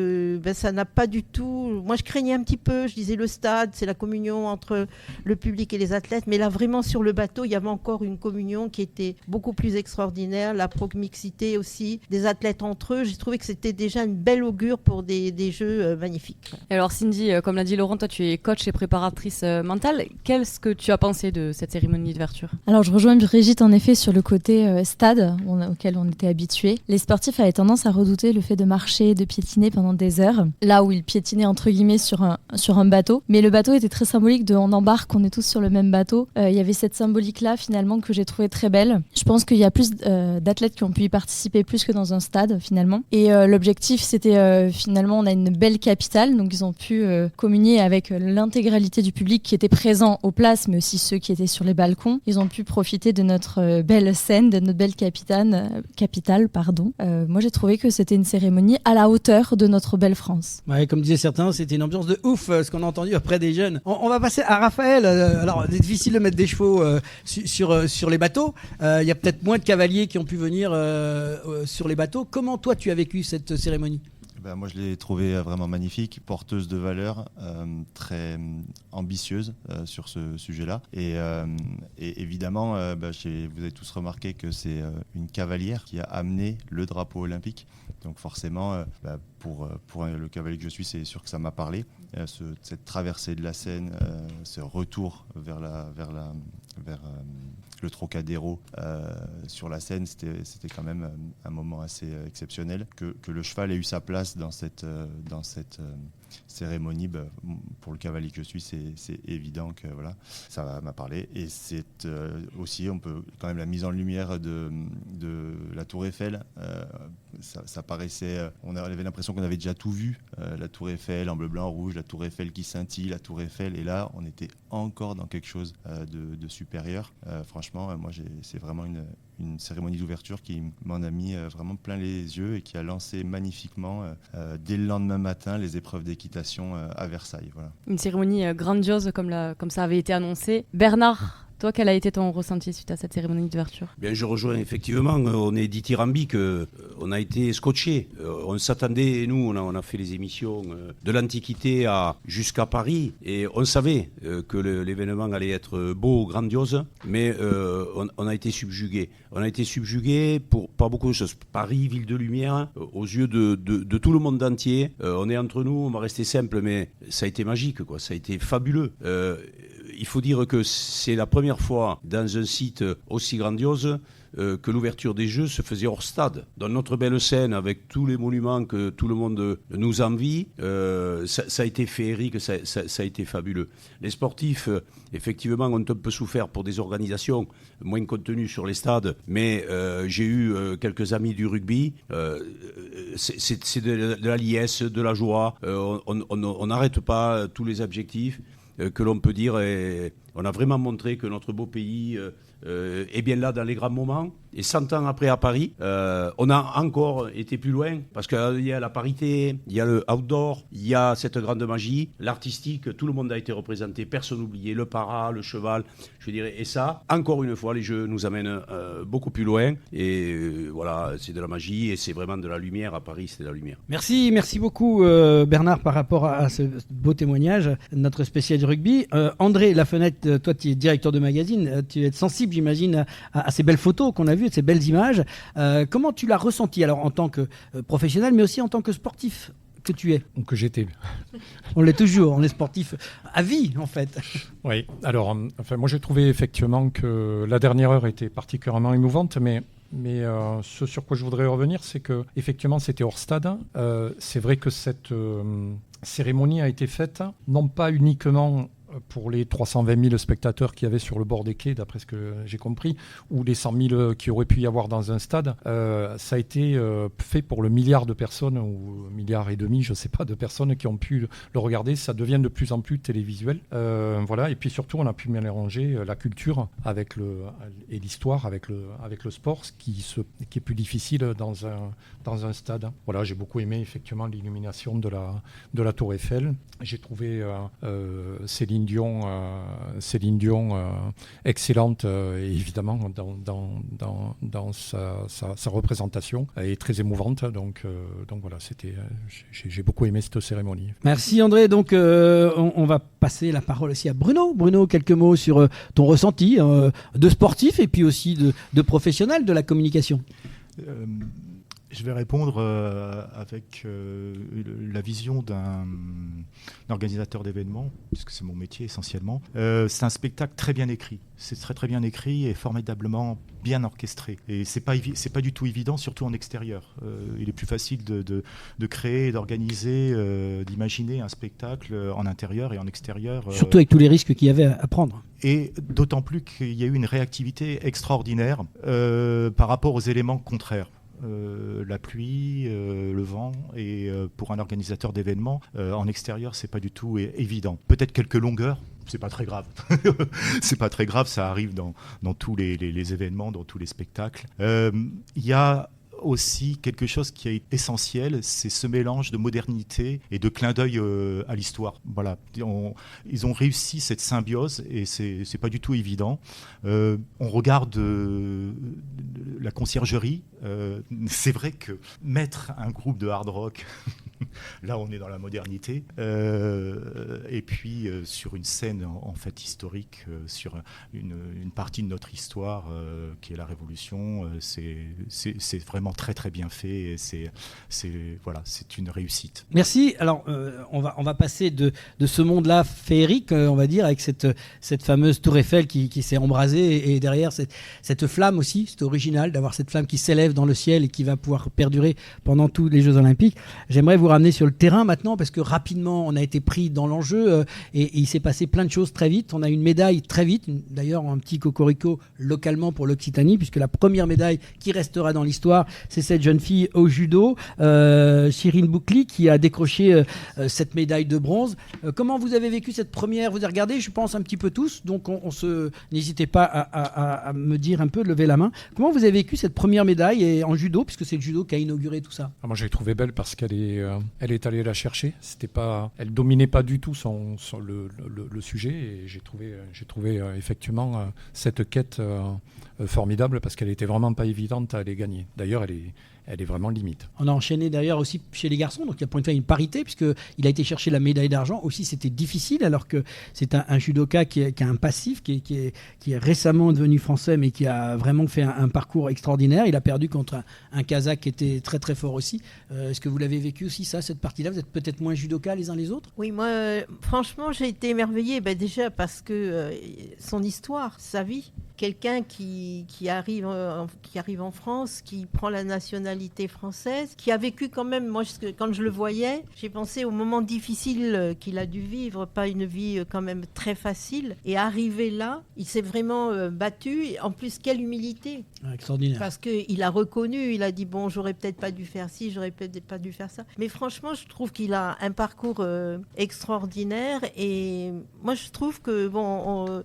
ça n'a pas du tout... Moi, je craignais un petit peu, je disais le stade, c'est la communion entre le public et les athlètes, mais là, vraiment, sur le bateau, il y avait encore une communion qui était beaucoup plus extraordinaire, la proximité aussi des athlètes entre eux. J'ai trouvé que c'était déjà une belle augure pour des jeux magnifiques. Et alors, Cindy, comme l'a dit Laurent, toi, tu es coach et préparatrice mentale. Qu'est-ce que tu as pensé de cette cérémonie d'ouverture? Alors, je rejoins Brigitte, en effet, sur le côté stade auquel on était habitués. Les sportifs avaient tendance à redouter le fait de marcher, de piétiner pendant pendant des heures, là où il piétinait entre guillemets sur un bateau. Mais le bateau était très symbolique de on embarque, on est tous sur le même bateau. Il y avait cette symbolique-là finalement que j'ai trouvé très belle. Je pense qu'il y a plus d'athlètes qui ont pu y participer plus que dans un stade finalement. Et l'objectif c'était finalement on a une belle capitale, donc ils ont pu communier avec l'intégralité du public qui était présent aux places, mais aussi ceux qui étaient sur les balcons. Ils ont pu profiter de notre belle scène, de notre belle capitale. Moi j'ai trouvé que c'était une cérémonie à la hauteur de notre belle France. Ouais, comme disaient certains, c'était une ambiance de ouf, ce qu'on a entendu auprès des jeunes. On va passer à Raphaël. Alors, c'est difficile de mettre des chevaux sur les bateaux. Il y a peut-être moins de cavaliers qui ont pu venir sur les bateaux. Comment toi tu as vécu cette cérémonie ? Moi, je l'ai trouvée vraiment magnifique, porteuse de valeurs, très ambitieuse sur ce sujet-là. Et évidemment, vous avez tous remarqué que c'est une cavalière qui a amené le drapeau olympique. Donc forcément, pour le cavalier que je suis, c'est sûr que ça m'a parlé. Cette traversée de la Seine, ce retour vers le Trocadéro sur la Seine, c'était quand même un moment assez exceptionnel. Que le cheval ait eu sa place dans cette cérémonie, pour le cavalier que je suis, c'est évident que voilà, ça m'a parlé. Et c'est aussi, on peut quand même la mise en lumière de la Tour Eiffel. Ça paraissait, on avait l'impression qu'on avait déjà tout vu, la Tour Eiffel en bleu, blanc, rouge, la Tour Eiffel qui scintille, la Tour Eiffel, et là on était encore dans quelque chose de supérieur. Franchement, moi c'est vraiment une cérémonie d'ouverture qui m'en a mis vraiment plein les yeux et qui a lancé magnifiquement dès le lendemain matin les épreuves d'équitation à Versailles. Voilà. Une cérémonie grandiose comme ça avait été annoncé. Bernard, toi, quel a été ton ressenti suite à cette cérémonie d'ouverture ? Bien, je rejoins effectivement, on est dithyrambique, on a été scotchés. On s'attendait, nous, on a fait les émissions de l'Antiquité jusqu'à Paris, et on savait que l'événement allait être beau, grandiose, mais on a été subjugués. On a été subjugués par beaucoup de choses. Paris, ville de lumière, aux yeux de tout le monde entier. On est entre nous, on va rester simple, mais ça a été magique, quoi. Ça a été fabuleux. Il faut dire que c'est la première fois dans un site aussi grandiose que l'ouverture des Jeux se faisait hors stade. Dans notre belle scène, avec tous les monuments que tout le monde nous envie, ça a été féerique, ça a été fabuleux. Les sportifs, effectivement, ont un peu souffert pour des organisations moins contenues sur les stades, mais j'ai eu quelques amis du rugby. C'est de la liesse, de la joie. On n'arrête pas tous les objectifs que l'on peut dire, et on a vraiment montré que notre beau pays est bien là dans les grands moments. Et 100 ans après à Paris, on a encore été plus loin, parce qu'il y a la parité, il y a le outdoor, il y a cette grande magie, l'artistique, tout le monde a été représenté, personne n'oubliait, le para, le cheval, je dirais. Et ça, encore une fois, les Jeux nous amènent beaucoup plus loin. Et voilà, c'est de la magie et c'est vraiment de la lumière. À Paris, c'est de la lumière. Merci beaucoup Bernard par rapport à ce beau témoignage, notre spécial rugby. André Lafenêtre, toi tu es directeur de magazine, tu es sensible j'imagine à ces belles photos qu'on a vues, de ces belles images. Comment tu l'as ressenti alors en tant que professionnel mais aussi en tant que sportif que tu es? Que j'étais. On l'est toujours, on est sportif à vie en fait. Oui, alors moi j'ai trouvé effectivement que la dernière heure était particulièrement émouvante, mais ce sur quoi je voudrais revenir, c'est que effectivement c'était hors stade. C'est vrai que cette cérémonie a été faite non pas uniquement pour les 320 000 spectateurs qu'il y avait sur le bord des quais, d'après ce que j'ai compris, ou les 100 000 qui auraient pu y avoir dans un stade, ça a été fait pour le milliard de personnes, ou 1,5 milliard, je ne sais pas, de personnes qui ont pu le regarder. Ça devient de plus en plus télévisuel. Voilà. Et puis surtout, on a pu mélanger la culture et l'histoire avec le sport, ce qui est plus difficile dans un stade. Voilà, j'ai beaucoup aimé effectivement l'illumination de la Tour Eiffel. J'ai trouvé Céline Dion excellente, et évidemment dans sa représentation est très émouvante. Donc voilà, j'ai beaucoup aimé cette cérémonie. Merci André. Donc on va passer la parole aussi à Bruno. Bruno, quelques mots sur ton ressenti de sportif et puis aussi de professionnel de la communication. Je vais répondre avec la vision organisateur d'événements, puisque c'est mon métier essentiellement, c'est un spectacle très bien écrit. C'est très très bien écrit et formidablement bien orchestré. Et c'est pas du tout évident, surtout en extérieur. Il est plus facile de créer, d'organiser, d'imaginer un spectacle en intérieur et en extérieur. Surtout avec tous les risques qu'il y avait à prendre. Et d'autant plus qu'il y a eu une réactivité extraordinaire par rapport aux éléments contraires. La pluie, le vent, et pour un organisateur d'événements, en extérieur, c'est pas du tout évident. Peut-être quelques longueurs, c'est pas très grave. C'est pas très grave, ça arrive dans tous les événements, dans tous les spectacles. Il y a aussi quelque chose qui est essentiel, c'est ce mélange de modernité et de clin d'œil à l'histoire. Voilà, ils ont réussi cette symbiose et c'est pas du tout évident. On regarde la conciergerie. C'est vrai que mettre un groupe de hard rock, là on est dans la modernité, et puis sur une scène en fait historique, sur une partie de notre histoire qui est la Révolution, c'est vraiment très très bien fait et c'est une réussite. Merci. Alors on va passer de ce monde-là féerique, on va dire, avec cette fameuse tour Eiffel qui s'est embrasée et derrière cette flamme aussi. C'est original d'avoir cette flamme qui s'élève dans le ciel et qui va pouvoir perdurer pendant tous les Jeux Olympiques. J'aimerais vous ramener sur le terrain maintenant parce que rapidement on a été pris dans l'enjeu et il s'est passé plein de choses très vite. On a une médaille très vite, d'ailleurs un petit cocorico localement pour l'Occitanie, puisque la première médaille qui restera dans l'histoire, c'est cette jeune fille au judo, Shirin Boukli, qui a décroché cette médaille de bronze. Comment vous avez vécu cette première? Vous avez regardé, je pense, un petit peu tous, donc n'hésitez pas à me dire un peu, de lever la main. Comment vous avez vécu cette première médaille en judo, puisque c'est le judo qui a inauguré tout ça? Moi, je l'ai trouvée belle parce qu'elle est allée la chercher. Elle dominait pas du tout le sujet, et j'ai trouvé effectivement cette quête formidable parce qu'elle était vraiment pas évidente à aller gagner. D'ailleurs, elle est vraiment limite. On a enchaîné d'ailleurs aussi chez les garçons, donc il y a pour une fois une parité, puisqu'il a été chercher la médaille d'argent. Aussi, c'était difficile, alors que c'est un judoka qui a un passif, qui est récemment devenu français, mais qui a vraiment fait un parcours extraordinaire. Il a perdu contre un Kazakh qui était très très fort aussi. Est-ce que vous l'avez vécu aussi, cette partie-là? Vous êtes peut-être moins judoka les uns les autres? Oui, moi, franchement, j'ai été émerveillée, déjà parce que son histoire, sa vie, quelqu'un qui arrive en France, qui prend la nationalité française, qui a vécu quand même, moi quand je le voyais, j'ai pensé aux moments difficiles qu'il a dû vivre, pas une vie quand même très facile, et arrivé là, il s'est vraiment battu, en plus quelle humilité. Extraordinaire. Parce qu'il a reconnu, il a dit bon, j'aurais peut-être pas dû faire ci, j'aurais peut-être pas dû faire ça, mais franchement je trouve qu'il a un parcours extraordinaire, et moi je trouve que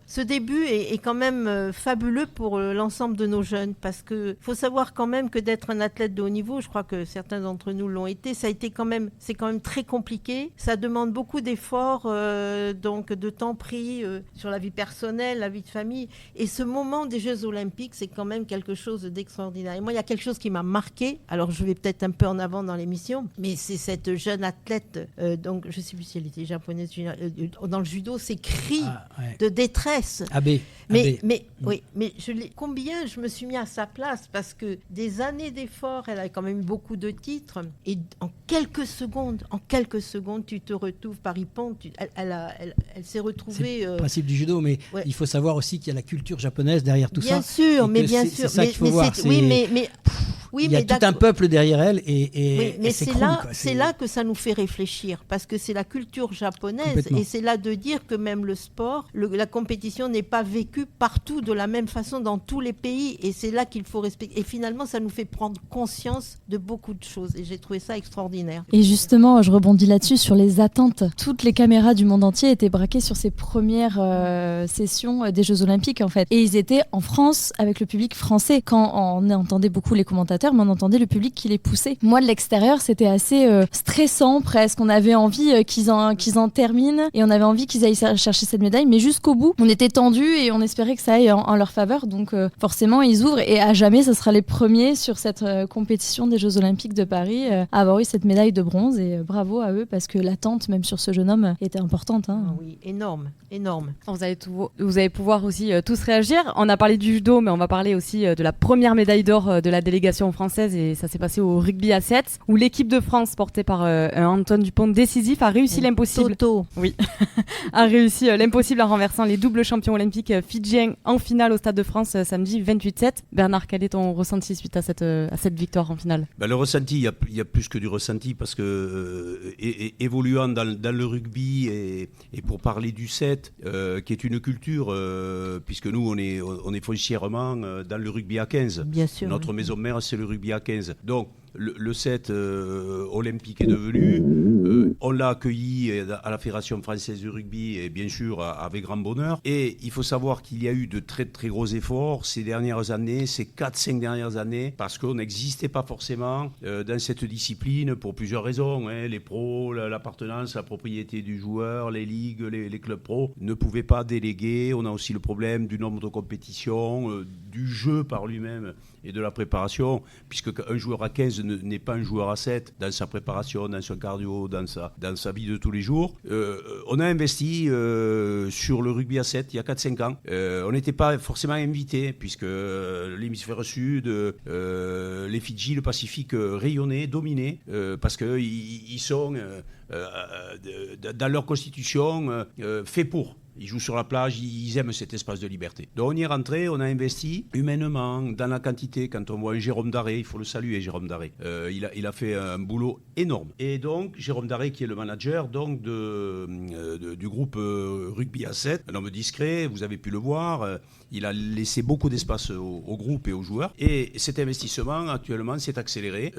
ce début est quand même fabuleux pour l'ensemble de nos jeunes, parce que faut savoir quand même que d'être un athlète de haut niveau, je crois que certains d'entre nous l'ont été, c'est quand même très compliqué, ça demande beaucoup d'efforts, donc de temps pris sur la vie personnelle, la vie de famille, et ce moment des Jeux Olympiques, c'est quand même quelque chose d'extraordinaire. Et moi, il y a quelque chose qui m'a marqué, alors je vais peut-être un peu en avant dans l'émission, mais c'est cette jeune athlète, donc je sais plus si elle était japonaise, dans le judo, ces cris de détresse. Mais combien je me suis mis à sa place, parce que des années d'efforts, elle a quand même eu beaucoup de titres, et en quelques secondes, tu te retrouves par Ippon, elle s'est retrouvée. C'est le principe du judo, mais il faut savoir aussi qu'il y a la culture japonaise derrière tout bien ça. Sûr, mais bien sûr, c'est ça qu'il faut voir. Il y a tout un peuple derrière elle, et c'est là que ça nous fait réfléchir, parce que c'est la culture japonaise, et c'est là de dire que même le sport, la compétition n'est pas vécue partout de la même façon dans tous les pays, et c'est là qu'il faut respecter. Et finalement, ça nous fait prendre conscience de beaucoup de choses, et j'ai trouvé ça extraordinaire. Et justement, je rebondis là-dessus sur les attentes. Toutes les caméras du monde entier étaient braquées sur ces premières sessions des Jeux Olympiques, en fait. Et ils étaient en France, avec le public français. Quand on entendait beaucoup les commentateurs, mais on entendait le public qui les poussait. Moi, de l'extérieur, c'était assez stressant presque. On avait envie qu'ils en terminent, et on avait envie qu'ils aillent chercher cette médaille, mais jusqu'au bout, on était tendus et on espérait que ça aille en leur faveur. Donc forcément, ils ouvrent, et à jamais, ce sera les premiers sur cette compétition des Jeux Olympiques de Paris à avoir eu cette médaille de bronze, et bravo à eux, parce que l'attente, même sur ce jeune homme, était importante. Hein. Oui, énorme. Vous allez pouvoir aussi tous réagir. On a parlé du judo, mais on va parler aussi de la première médaille d'or de la délégation sélection française et ça s'est passé au rugby à 7 où l'équipe de France portée par Antoine Dupont décisif a réussi l'impossible. Oui, a réussi l'impossible en renversant les doubles champions olympiques fidjiens en finale au Stade de France samedi 28-7. Bernard, quel est ton ressenti suite à cette victoire en finale? Le ressenti, il y a plus que du ressenti parce que évoluant dans le rugby et pour parler du 7, qui est une culture, puisque nous on est foncièrement dans le rugby à 15. Bien sûr. Notre maison mère, c'est le rugby à 15. Donc le 7 olympique est devenu. On l'a accueilli à la Fédération française du rugby et bien sûr avec grand bonheur. Et il faut savoir qu'il y a eu de très très gros efforts ces dernières années, ces 4-5 dernières années, parce qu'on n'existait pas forcément dans cette discipline pour plusieurs raisons. Les pros, l'appartenance, la propriété du joueur, les ligues, les clubs pros ne pouvaient pas déléguer. On a aussi le problème du nombre de compétitions, du jeu par lui-même et de la préparation, puisque un joueur à 15 n'est pas un joueur à 7 dans sa préparation, dans son cardio, dans sa vie de tous les jours. On a investi sur le rugby à 7 il y a 4-5 ans. On n'était pas forcément invités, puisque l'hémisphère sud, les Fidji, le Pacifique rayonnaient, dominaient, parce qu'ils sont, dans leur constitution, faits pour. Ils jouent sur la plage, ils aiment cet espace de liberté. Donc on y est rentré, on a investi humainement, dans la quantité. Quand on voit un Jérôme Daré, il faut le saluer, Jérôme Daré. Il a fait un boulot énorme. Et donc, Jérôme Daré, qui est le manager donc, du groupe Rugby à 7, un homme discret, vous avez pu le voir, il a laissé beaucoup d'espace au groupe et aux joueurs. Et cet investissement, actuellement, s'est accéléré.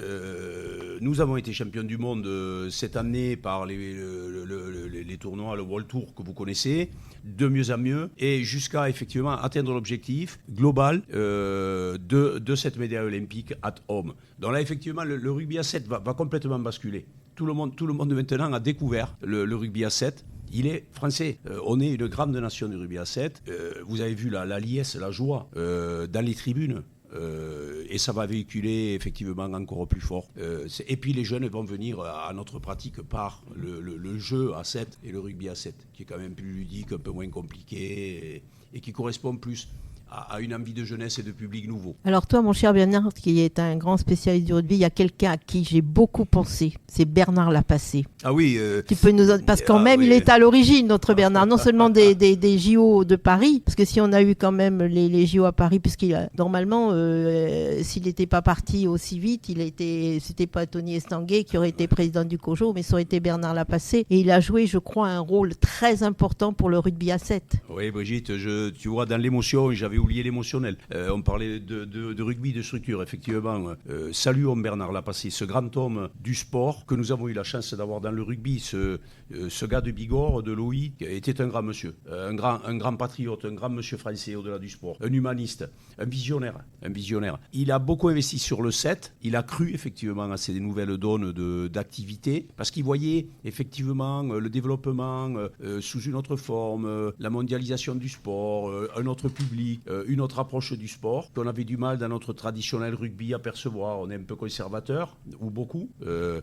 Nous avons été champions du monde cette année par les tournois, le World Tour que vous connaissez, de mieux en mieux, et jusqu'à effectivement atteindre l'objectif global de cette médaille olympique at home. Donc là, effectivement, le rugby à 7 va complètement basculer. Tout le monde maintenant a découvert le rugby à 7. Il est français. On est une grande nation du rugby à 7. Vous avez vu la liesse, la joie dans les tribunes. Et ça va véhiculer effectivement encore plus fort. Et puis les jeunes vont venir à notre pratique par le jeu à 7 et le rugby à 7, qui est quand même plus ludique, un peu moins compliqué et qui correspond plus à une envie de jeunesse et de public nouveau. Alors toi, mon cher Bernard, qui est un grand spécialiste du rugby, il y a quelqu'un à qui j'ai beaucoup pensé, c'est Bernard Lapassé. Ah oui. Tu peux nous parce quand même, il est à l'origine, notre Bernard, non seulement des JO de Paris, parce que si on a eu quand même les JO à Paris, puisqu'il a normalement, s'il n'était pas parti aussi vite, c'était pas Tony Estanguet qui aurait été président du COJO, mais ça aurait été Bernard Lapassé, et il a joué, je crois, un rôle très important pour le rugby à 7. Oui, Brigitte, tu vois, dans l'émotion, j'avais oublié l'émotionnel. On parlait de rugby, de structure, effectivement. Saluons Bernard Lapassé, ce grand homme du sport que nous avons eu la chance d'avoir dans le rugby, ce gars de Bigorre, de Loïc, était un grand monsieur, un grand patriote, un grand monsieur français au-delà du sport, un humaniste, un visionnaire. Il a beaucoup investi sur le 7, il a cru effectivement à ces nouvelles donnes d'activité, parce qu'il voyait effectivement le développement sous une autre forme, la mondialisation du sport, un autre public, une autre approche du sport qu'on avait du mal dans notre traditionnel rugby à percevoir. On est un peu conservateur, ou beaucoup,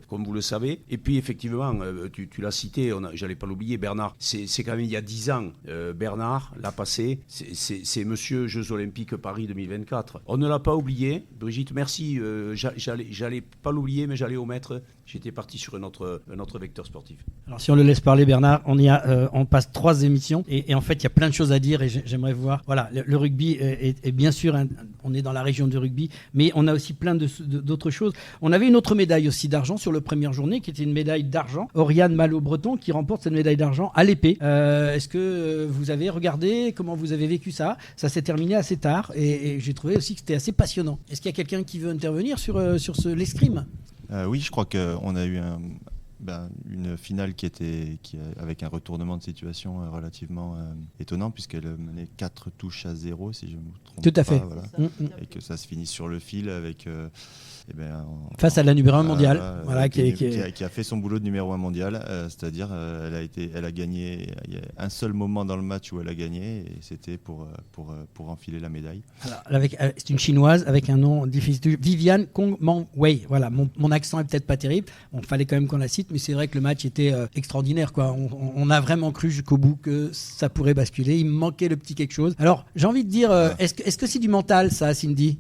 comme vous le savez. Et puis effectivement, tu l'as cité, j'allais pas l'oublier, Bernard, c'est quand même il y a 10 ans, Bernard Lapassé, c'est monsieur Jeux Olympiques Paris 2024. On ne l'a pas oublié. Brigitte, merci, j'allais pas l'oublier, mais j'allais omettre. J'étais parti sur un autre vecteur sportif. Alors si on le laisse parler, Bernard, on passe 3 émissions et en fait il y a plein de choses à dire et j'aimerais voir. Voilà, le rugby est bien sûr, on est dans la région du rugby, mais on a aussi plein d'autres choses. On avait une autre médaille aussi d'argent sur la première journée, qui était une médaille d'argent. Oriane Malo-Breton qui remporte cette médaille d'argent à l'épée. Est-ce que vous avez regardé comment vous avez vécu ça? Ça s'est terminé assez tard et j'ai trouvé aussi que c'était assez passionnant. Est-ce qu'il y a quelqu'un qui veut intervenir sur l'escrime? Oui, je crois qu'on a eu une finale avec un retournement de situation relativement étonnant, puisqu'elle menait 4 touches à 0, si je ne me trompe pas. Tout à fait. Voilà. Et que ça se finit sur le fil avec... face à la numéro 1 mondiale, qui a fait son boulot de numéro 1 mondial, c'est-à-dire elle a gagné, il y a un seul moment dans le match où elle a gagné, et c'était pour enfiler la médaille. Alors, c'est une chinoise avec un nom difficile, Viviane Kong Man Wei. Voilà, mon accent est peut-être pas terrible, il fallait quand même qu'on la cite, mais c'est vrai que le match était extraordinaire, quoi. On a vraiment cru jusqu'au bout que ça pourrait basculer, il me manquait le petit quelque chose. Alors j'ai envie de dire, est-ce que c'est du mental ça, Cindy?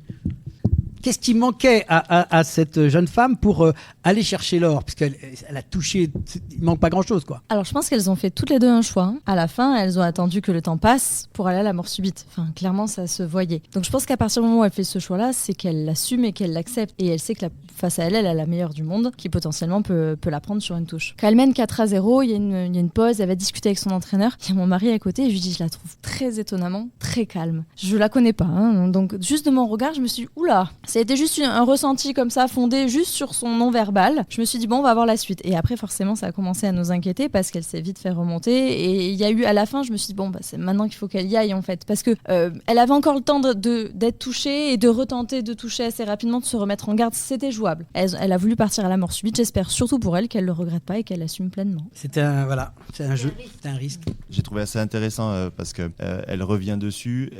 Qu'est-ce qui manquait à cette jeune femme pour aller chercher l'or? Parce qu'elle a touché, il manque pas grand-chose, quoi. Alors, je pense qu'elles ont fait toutes les deux un choix. À la fin, elles ont attendu que le temps passe pour aller à la mort subite. Enfin, clairement, ça se voyait. Donc, je pense qu'à partir du moment où elle fait ce choix-là, c'est qu'elle l'assume et qu'elle l'accepte. Et elle sait que face à elle, elle a la meilleure du monde qui potentiellement peut la prendre sur une touche. Quand elle mène 4-0, il y a une pause, elle va discuter avec son entraîneur. Il y a mon mari à côté et je lui dis, je la trouve très étonnamment, très calme. Je la connais pas, hein. Donc juste de mon regard, je me suis dit, oula, ça a été juste un ressenti comme ça, fondé juste sur son non-verbal. Je me suis dit, bon, on va voir la suite. Et après, forcément, ça a commencé à nous inquiéter parce qu'elle s'est vite fait remonter. Et il y a eu, à la fin, je me suis dit, bon, c'est maintenant qu'il faut qu'elle y aille, en fait. Parce que elle avait encore le temps d'être touchée et de retenter de toucher assez rapidement, de se remettre en garde. C'était jouable. Elle a voulu partir à la mort subite. J'espère surtout pour elle qu'elle le regrette pas et qu'elle l'assume pleinement. C'est un jeu, c'est un risque. J'ai trouvé assez intéressant parce que elle revient dessus,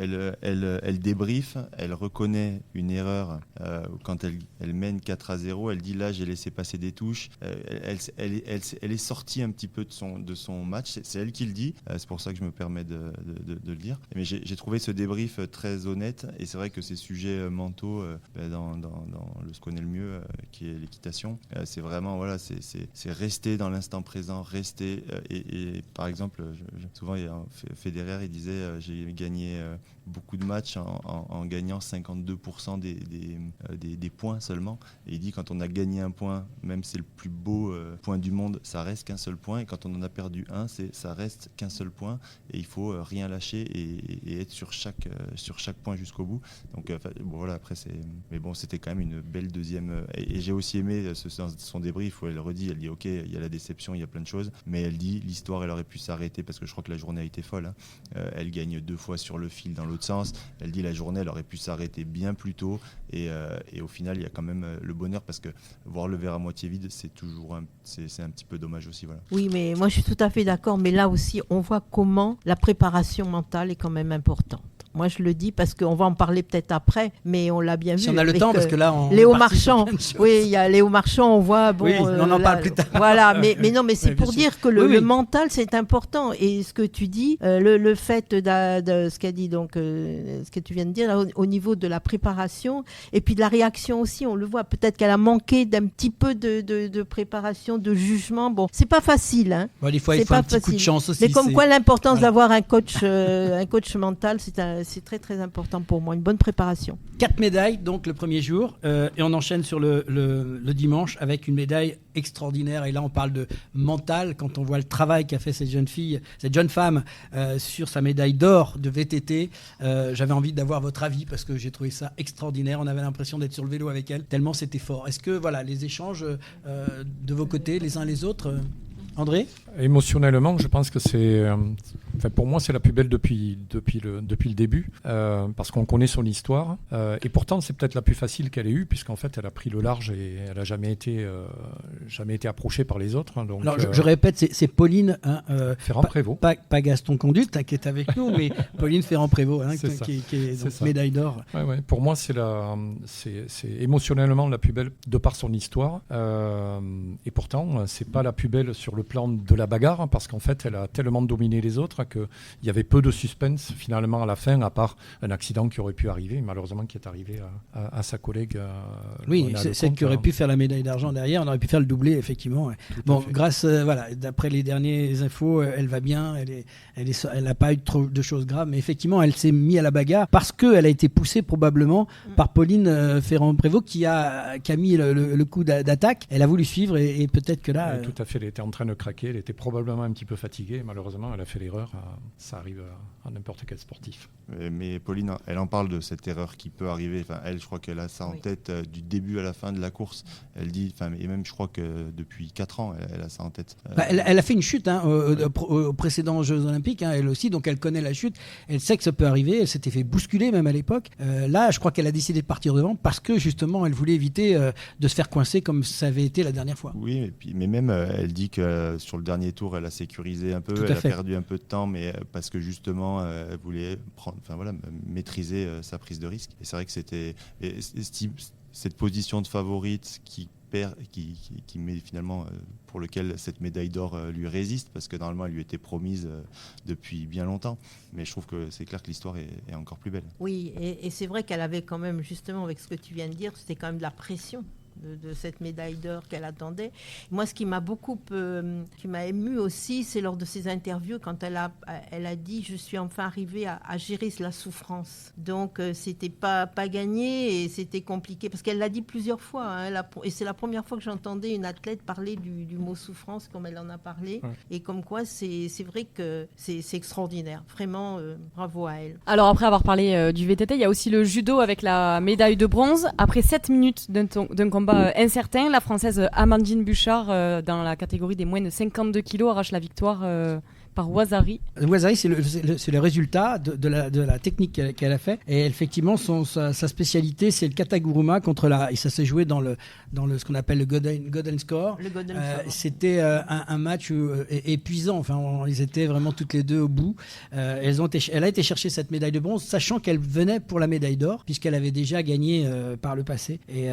elle débriefe, elle reconnaît une erreur quand elle mène 4-0. Elle dit là j'ai laissé passer des touches. Elle est sortie un petit peu de son match. C'est elle qui le dit. C'est pour ça que je me permets de le dire. Mais j'ai trouvé ce débrief très honnête et c'est vrai que ces sujets mentaux dans ce qu'on est le mieux, qui est l'équitation, c'est vraiment voilà, c'est rester dans l'instant présent, rester et par exemple, souvent Federer il disait j'ai gagné beaucoup de matchs en gagnant 52% des points seulement. Et il dit quand on a gagné un point, même c'est le plus beau point du monde, ça reste qu'un seul point. Et quand on en a perdu un, ça reste qu'un seul point. Et il faut rien lâcher et être sur chaque point jusqu'au bout. Donc bon, voilà, après mais bon, c'était quand même une belle deuxième. Et j'ai aussi aimé son débrief où elle redit, elle dit ok, il y a la déception, il y a plein de choses, mais elle dit l'histoire elle aurait pu s'arrêter parce que je crois que la journée a été folle. Elle gagne 2 fois sur le fil dans l'autre sens. Elle dit la journée elle aurait pu s'arrêter bien plus tôt et au final il y a quand même le bonheur parce que voir le verre à moitié vide c'est toujours c'est un petit peu dommage aussi, voilà. Oui, mais moi je suis tout à fait d'accord, mais là aussi on voit comment la préparation mentale est quand même importante. Moi, je le dis parce qu'on va en parler peut-être après, mais on l'a bien vu. Si on a le temps, parce que là, on Léo Marchand. Oui, il y a Léo Marchand, on voit. Bon, oui, on en parle plus tard. Voilà, mais non, mais c'est pour dire que le oui. mental, c'est important. Et ce que tu dis, le fait de ce qu'a dit, donc, ce que tu viens de dire, là, au niveau de la préparation, et puis de la réaction aussi, on le voit. Peut-être qu'elle a manqué d'un petit peu de préparation, de jugement. Bon, c'est pas facile. Hein. Bon, il faut un petit coup de chance aussi. Mais comme quoi, l'importance d'avoir un coach mental, c'est très très important pour moi, une bonne préparation. 4 médailles donc le premier jour et on enchaîne sur le dimanche avec une médaille extraordinaire et là on parle de mental quand on voit le travail qu'a fait cette jeune femme sur sa médaille d'or de VTT. J'avais envie d'avoir votre avis parce que j'ai trouvé ça extraordinaire, on avait l'impression d'être sur le vélo avec elle tellement c'était fort. Est-ce que voilà les échanges de vos côtés les uns les autres André? Émotionnellement, je pense que pour moi, c'est la plus belle depuis le début, parce qu'on connaît son histoire. Et pourtant, c'est peut-être la plus facile qu'elle ait eue, puisqu'en fait, elle a pris le large et elle n'a jamais été approchée par les autres. Donc, alors, je répète, c'est Pauline Ferrand-Prévôt. Pas Gaston Conduite, qui est avec nous, mais Pauline Ferrand-Prévôt, qui est donc médaille d'or. Ouais. Pour moi, c'est émotionnellement la plus belle de par son histoire. Et pourtant, c'est pas la plus belle sur le plan de la bagarre, parce qu'en fait, elle a tellement dominé les autres qu'il y avait peu de suspense finalement à la fin, à part un accident qui aurait pu arriver, malheureusement qui est arrivé à sa collègue. Oui, c'est celle qui aurait pu faire la médaille d'argent derrière, on aurait pu faire le doublé, effectivement. Bon, grâce, d'après les dernières infos, elle va bien, elle n'a pas eu trop de choses graves, mais effectivement, elle s'est mise à la bagarre parce qu'elle a été poussée probablement par Pauline Ferrand-Prévôt qui a mis le coup d'attaque. Elle a voulu suivre et peut-être que là... Tout à fait, elle était en train de craquer, elle était probablement un petit peu fatiguée, malheureusement elle a fait l'erreur, ça arrive à n'importe quel sportif. Mais Pauline, elle en parle de cette erreur qui peut arriver, enfin, elle je crois qu'elle a ça en tête du début à la fin de la course, elle dit, et même je crois que depuis 4 ans elle a ça en tête. Elle a fait une chute aux précédents Jeux Olympiques, elle aussi, donc elle connaît la chute, elle sait que ça peut arriver, elle s'était fait bousculer même à l'époque. Là je crois qu'elle a décidé de partir devant parce que justement elle voulait éviter de se faire coincer comme ça avait été la dernière fois. Oui, mais même elle dit que sur le dernier tour elle a sécurisé un peu, elle a perdu un peu de temps, mais parce que justement elle voulait maîtriser sa prise de risque. Et c'est vrai que c'était cette position de favorite qui met finalement pour lequel cette médaille d'or lui résiste, parce que normalement elle lui était promise depuis bien longtemps. Mais je trouve que c'est clair que l'histoire est encore plus belle. Oui, et c'est vrai qu'elle avait quand même, justement, avec ce que tu viens de dire, c'était quand même de la pression de cette médaille d'or qu'elle attendait. Moi, ce qui m'a beaucoup qui m'a ému aussi, c'est lors de ses interviews, quand elle a dit « Je suis enfin arrivée à gérer la souffrance ». Donc, c'était pas gagné et c'était compliqué, parce qu'elle l'a dit plusieurs fois. Hein, et c'est la première fois que j'entendais une athlète parler du mot souffrance, comme elle en a parlé. Ouais. Et comme quoi, c'est vrai que c'est extraordinaire. Vraiment, bravo à elle. Alors, après avoir parlé du VTT, il y a aussi le judo avec la médaille de bronze. Après 7 minutes d'un combat incertain, la Française Amandine Bouchard, dans la catégorie des moins de 52 kilos, arrache la victoire par Wazari. Wazari, c'est le résultat de la technique qu'elle a fait. Et effectivement, sa spécialité, c'est le kataguruma et ça s'est joué dans ce qu'on appelle le Golden Score. Le Golden Score. C'était un match épuisant. Enfin, ils étaient vraiment toutes les deux au bout. Elle a été chercher cette médaille de bronze, sachant qu'elle venait pour la médaille d'or, puisqu'elle avait déjà gagné par le passé. Et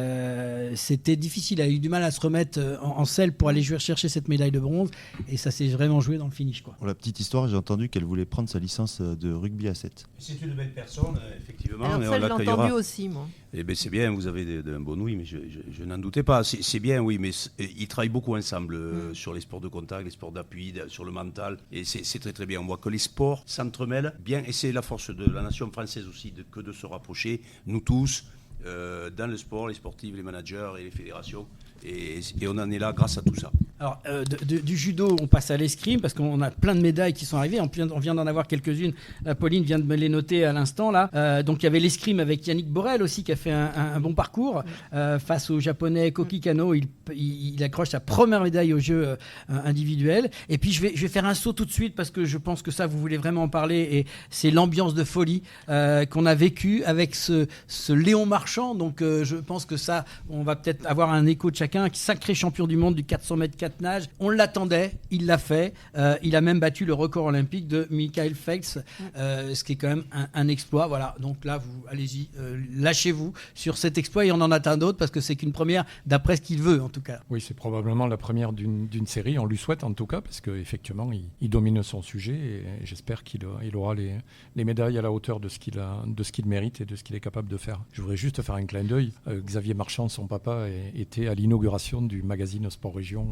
c'était difficile. Elle a eu du mal à se remettre en selle pour aller chercher cette médaille de bronze. Et ça s'est vraiment joué dans le finish, quoi. Pour la petite histoire, j'ai entendu qu'elle voulait prendre sa licence de rugby à 7. C'est une belle personne, effectivement. Alors ça, je l'ai entendu aussi, moi. Eh ben, c'est bien, vous avez d'un bon ouïe, mais je n'en doutais pas. C'est bien, oui, mais ils travaillent beaucoup ensemble sur les sports de contact, les sports d'appui, sur le mental. Et c'est très très bien. On voit que les sports s'entremêlent bien. Et c'est la force de la nation française aussi que de se rapprocher, nous tous, dans le sport, les sportifs, les managers et les fédérations. Et on en est là grâce à tout ça. Alors, du judo, on passe à l'escrime parce qu'on a plein de médailles qui sont arrivées. On vient d'en avoir quelques-unes. Pauline vient de me les noter à l'instant, là. Donc, il y avait l'escrime avec Yannick Borel aussi qui a fait un bon parcours. Face au japonais Koki Kano, il accroche sa première médaille au jeu individuel. Et puis, je vais faire un saut tout de suite parce que je pense que ça, vous voulez vraiment en parler. Et c'est l'ambiance de folie qu'on a vécue avec ce Léon Marchand. Donc, je pense que ça, on va peut-être avoir un écho de chacun. Sacré champion du monde du 400 mètres 4 nage. On l'attendait, il l'a fait. Il a même battu le record olympique de Michael Phelps, ce qui est quand même un exploit. Voilà, donc là, vous allez-y, lâchez-vous sur cet exploit et on en atteint d'autres parce que c'est qu'une première d'après ce qu'il veut en tout cas. Oui, c'est probablement la première d'une série. On lui souhaite en tout cas parce qu'effectivement, il domine son sujet et j'espère qu'il aura les médailles à la hauteur de ce qu'il mérite et de ce qu'il est capable de faire. Je voudrais juste faire un clin d'œil. Xavier Marchand, son papa, était à l'inauguration du magazine Sport Région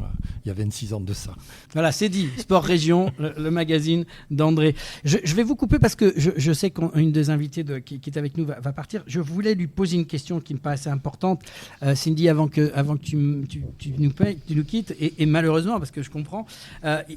il y a 26 ans de ça. Voilà, c'est dit. Sport Région, le magazine d'André. Je vais vous couper parce que je sais qu'une des invitées qui est avec nous va partir. Je voulais lui poser une question qui me paraissait importante, Cindy, avant que tu nous quittes. Et malheureusement, parce que je comprends,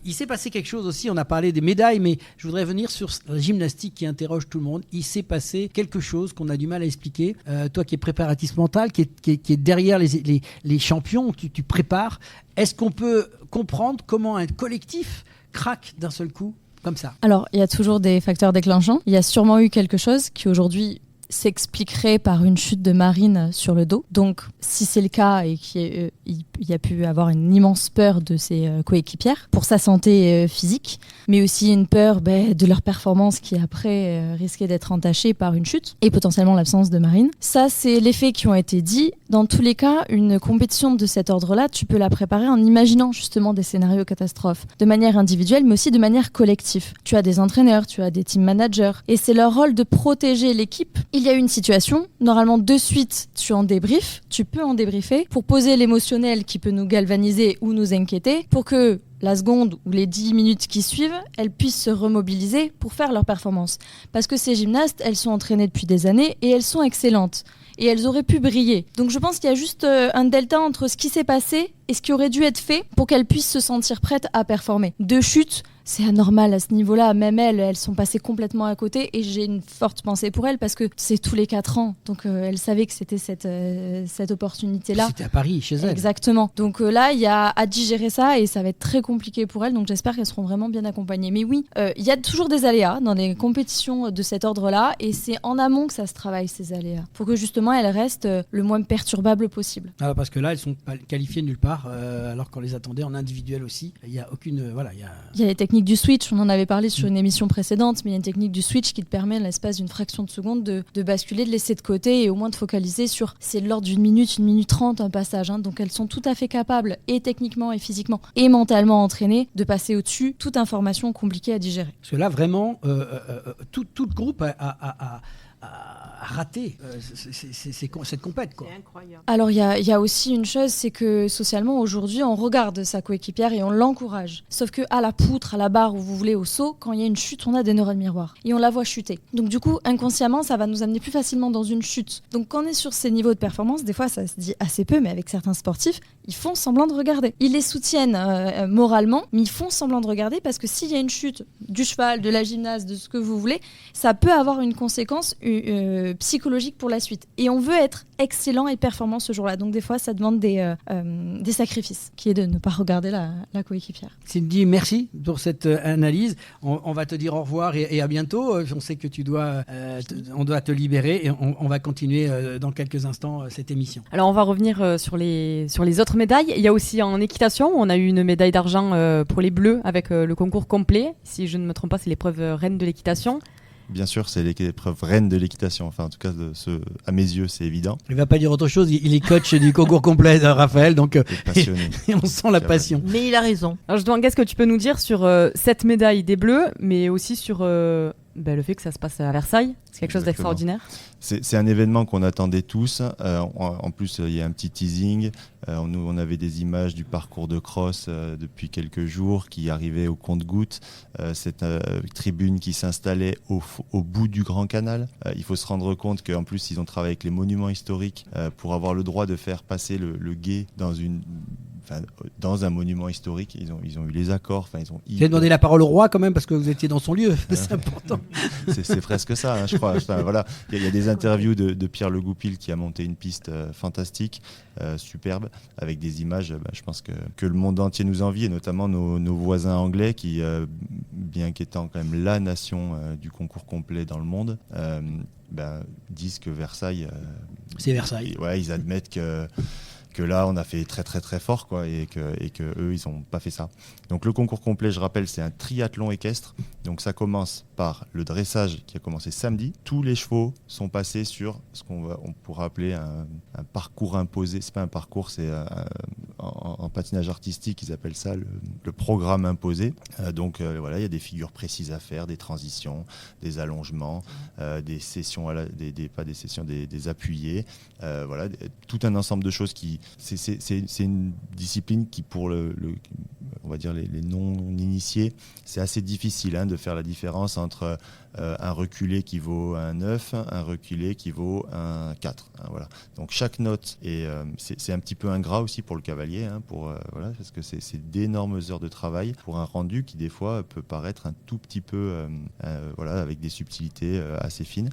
il s'est passé quelque chose aussi. On a parlé des médailles, mais je voudrais venir sur la gymnastique qui interroge tout le monde. Il s'est passé quelque chose qu'on a du mal à expliquer. Toi qui es préparatrice mentale, qui est derrière les champions, tu prépares. Est-ce qu'on peut comprendre comment un collectif craque d'un seul coup comme ça? Alors, il y a toujours des facteurs déclenchants. Il y a sûrement eu quelque chose qui aujourd'hui s'expliquerait par une chute de Marine sur le dos. Donc, si c'est le cas et qu'il y a pu avoir une immense peur de ses coéquipières pour sa santé physique, mais aussi une peur de leur performance qui après risquait d'être entachée par une chute et potentiellement l'absence de Marine. Ça, c'est les faits qui ont été dits. Dans tous les cas, une compétition de cet ordre-là, tu peux la préparer en imaginant justement des scénarios catastrophes, de manière individuelle, mais aussi de manière collective. Tu as des entraîneurs, tu as des team managers, et c'est leur rôle de protéger l'équipe. Il y a une situation, normalement de suite, tu peux en débriefer pour poser l'émotionnel qui peut nous galvaniser ou nous inquiéter, pour que la seconde ou les 10 minutes qui suivent, elles puissent se remobiliser pour faire leur performance. Parce que ces gymnastes, elles sont entraînées depuis des années et elles sont excellentes. Et elles auraient pu briller. Donc je pense qu'il y a juste un delta entre ce qui s'est passé et ce qui aurait dû être fait pour qu'elles puissent se sentir prêtes à performer. 2 chutes, c'est anormal à ce niveau-là. Même elles sont passées complètement à côté et j'ai une forte pensée pour elles parce que c'est tous les 4 ans. Donc elles savaient que c'était cette opportunité-là. C'était à Paris, chez elles. Exactement. Donc là, il y a à digérer ça et ça va être très compliqué pour elles. Donc j'espère qu'elles seront vraiment bien accompagnées. Mais oui, il y a toujours des aléas dans des compétitions de cet ordre-là et c'est en amont que ça se travaille, ces aléas. Pour que justement elles restent le moins perturbables possible. Parce que là, elles sont qualifiées nulle part. départ, alors qu'on les attendait en individuel aussi. Il y a aucune, Il y a les techniques du switch. On en avait parlé sur une émission précédente, mais il y a une technique du switch qui te permet, à l'espace d'une fraction de seconde, de basculer, de laisser de côté et au moins de focaliser sur, c'est de l'ordre d'une minute 30 un passage. Donc elles sont tout à fait capables, et techniquement et physiquement et mentalement entraînées, de passer au-dessus toute information compliquée à digérer. Parce que là, vraiment, tout le groupe a raté cette compète, quoi. C'est incroyable. Alors il y a aussi une chose, c'est que socialement aujourd'hui on regarde sa coéquipière et on l'encourage. Sauf que à la poutre, à la barre, où vous voulez, au saut, quand il y a une chute, on a des neurones miroirs et on la voit chuter. Donc du coup inconsciemment ça va nous amener plus facilement dans une chute. Donc quand on est sur ces niveaux de performance, des fois ça se dit assez peu, mais avec certains sportifs, ils font semblant de regarder. Ils les soutiennent moralement, mais ils font semblant de regarder parce que s'il y a une chute du cheval, de la gymnaste, de ce que vous voulez, ça peut avoir une conséquence psychologique pour la suite. Et on veut être excellent et performant ce jour-là. Donc des fois, ça demande des sacrifices, qui est de ne pas regarder la coéquipière. Cindy, merci pour cette analyse. On va te dire au revoir et à bientôt. On sait que on doit te libérer et on va continuer dans quelques instants cette émission. Alors on va revenir sur les autres médailles. Il y a aussi en équitation, on a eu une médaille d'argent pour les Bleus avec le concours complet. Si je ne me trompe pas, c'est l'épreuve reine de l'équitation. Bien sûr, c'est l'épreuve reine de l'équitation. Enfin, en tout cas, à mes yeux, c'est évident. Il ne va pas dire autre chose. Il est coach du concours complet, Raphaël. Donc, passionné. Et on sent la passion. Mais il a raison. Alors, je demande, qu'est-ce que tu peux nous dire sur cette médaille des Bleus, mais aussi sur le fait que ça se passe à Versailles? C'est quelque chose d'extraordinaire. C'est un événement qu'on attendait tous. En plus, il y a un petit teasing. On avait des images du parcours de cross depuis quelques jours qui arrivaient au compte-gouttes. Cette tribune qui s'installait au bout du Grand Canal. Il faut se rendre compte qu'en plus, ils ont travaillé avec les monuments historiques pour avoir le droit de faire passer le gué dans un monument historique. Ils ont eu les accords. J'ai demandé la parole au roi quand même parce que vous étiez dans son lieu. C'est important. C'est presque ça, hein, je crois. Voilà. Il y a des interviews de Pierre Le Goupil qui a monté une piste fantastique, superbe, avec des images. Je pense que le monde entier nous envie, et notamment nos voisins anglais qui, bien qu'étant quand même la nation du concours complet dans le monde, disent que Versailles... c'est Versailles. Ouais, ils admettent que là on a fait très très très fort, quoi, et que eux ils ont pas fait ça. Donc le concours complet, je rappelle, c'est un triathlon équestre. Donc ça commence par le dressage qui a commencé samedi. Tous les chevaux sont passés sur ce qu'on pourra appeler un parcours imposé. C'est pas un parcours, c'est en patinage artistique ils appellent ça le programme imposé. Donc voilà, il y a des figures précises à faire, des transitions, des allongements, des sessions des appuyés, voilà, tout un ensemble de choses qui c'est une discipline qui, pour on va dire les non-initiés, c'est assez difficile de faire la différence entre un reculé qui vaut un 9, un reculé qui vaut un 4. Voilà. Donc chaque note, c'est un petit peu ingrat aussi pour le cavalier, voilà, parce que c'est d'énormes heures de travail pour un rendu qui des fois peut paraître un tout petit peu voilà, avec des subtilités assez fines.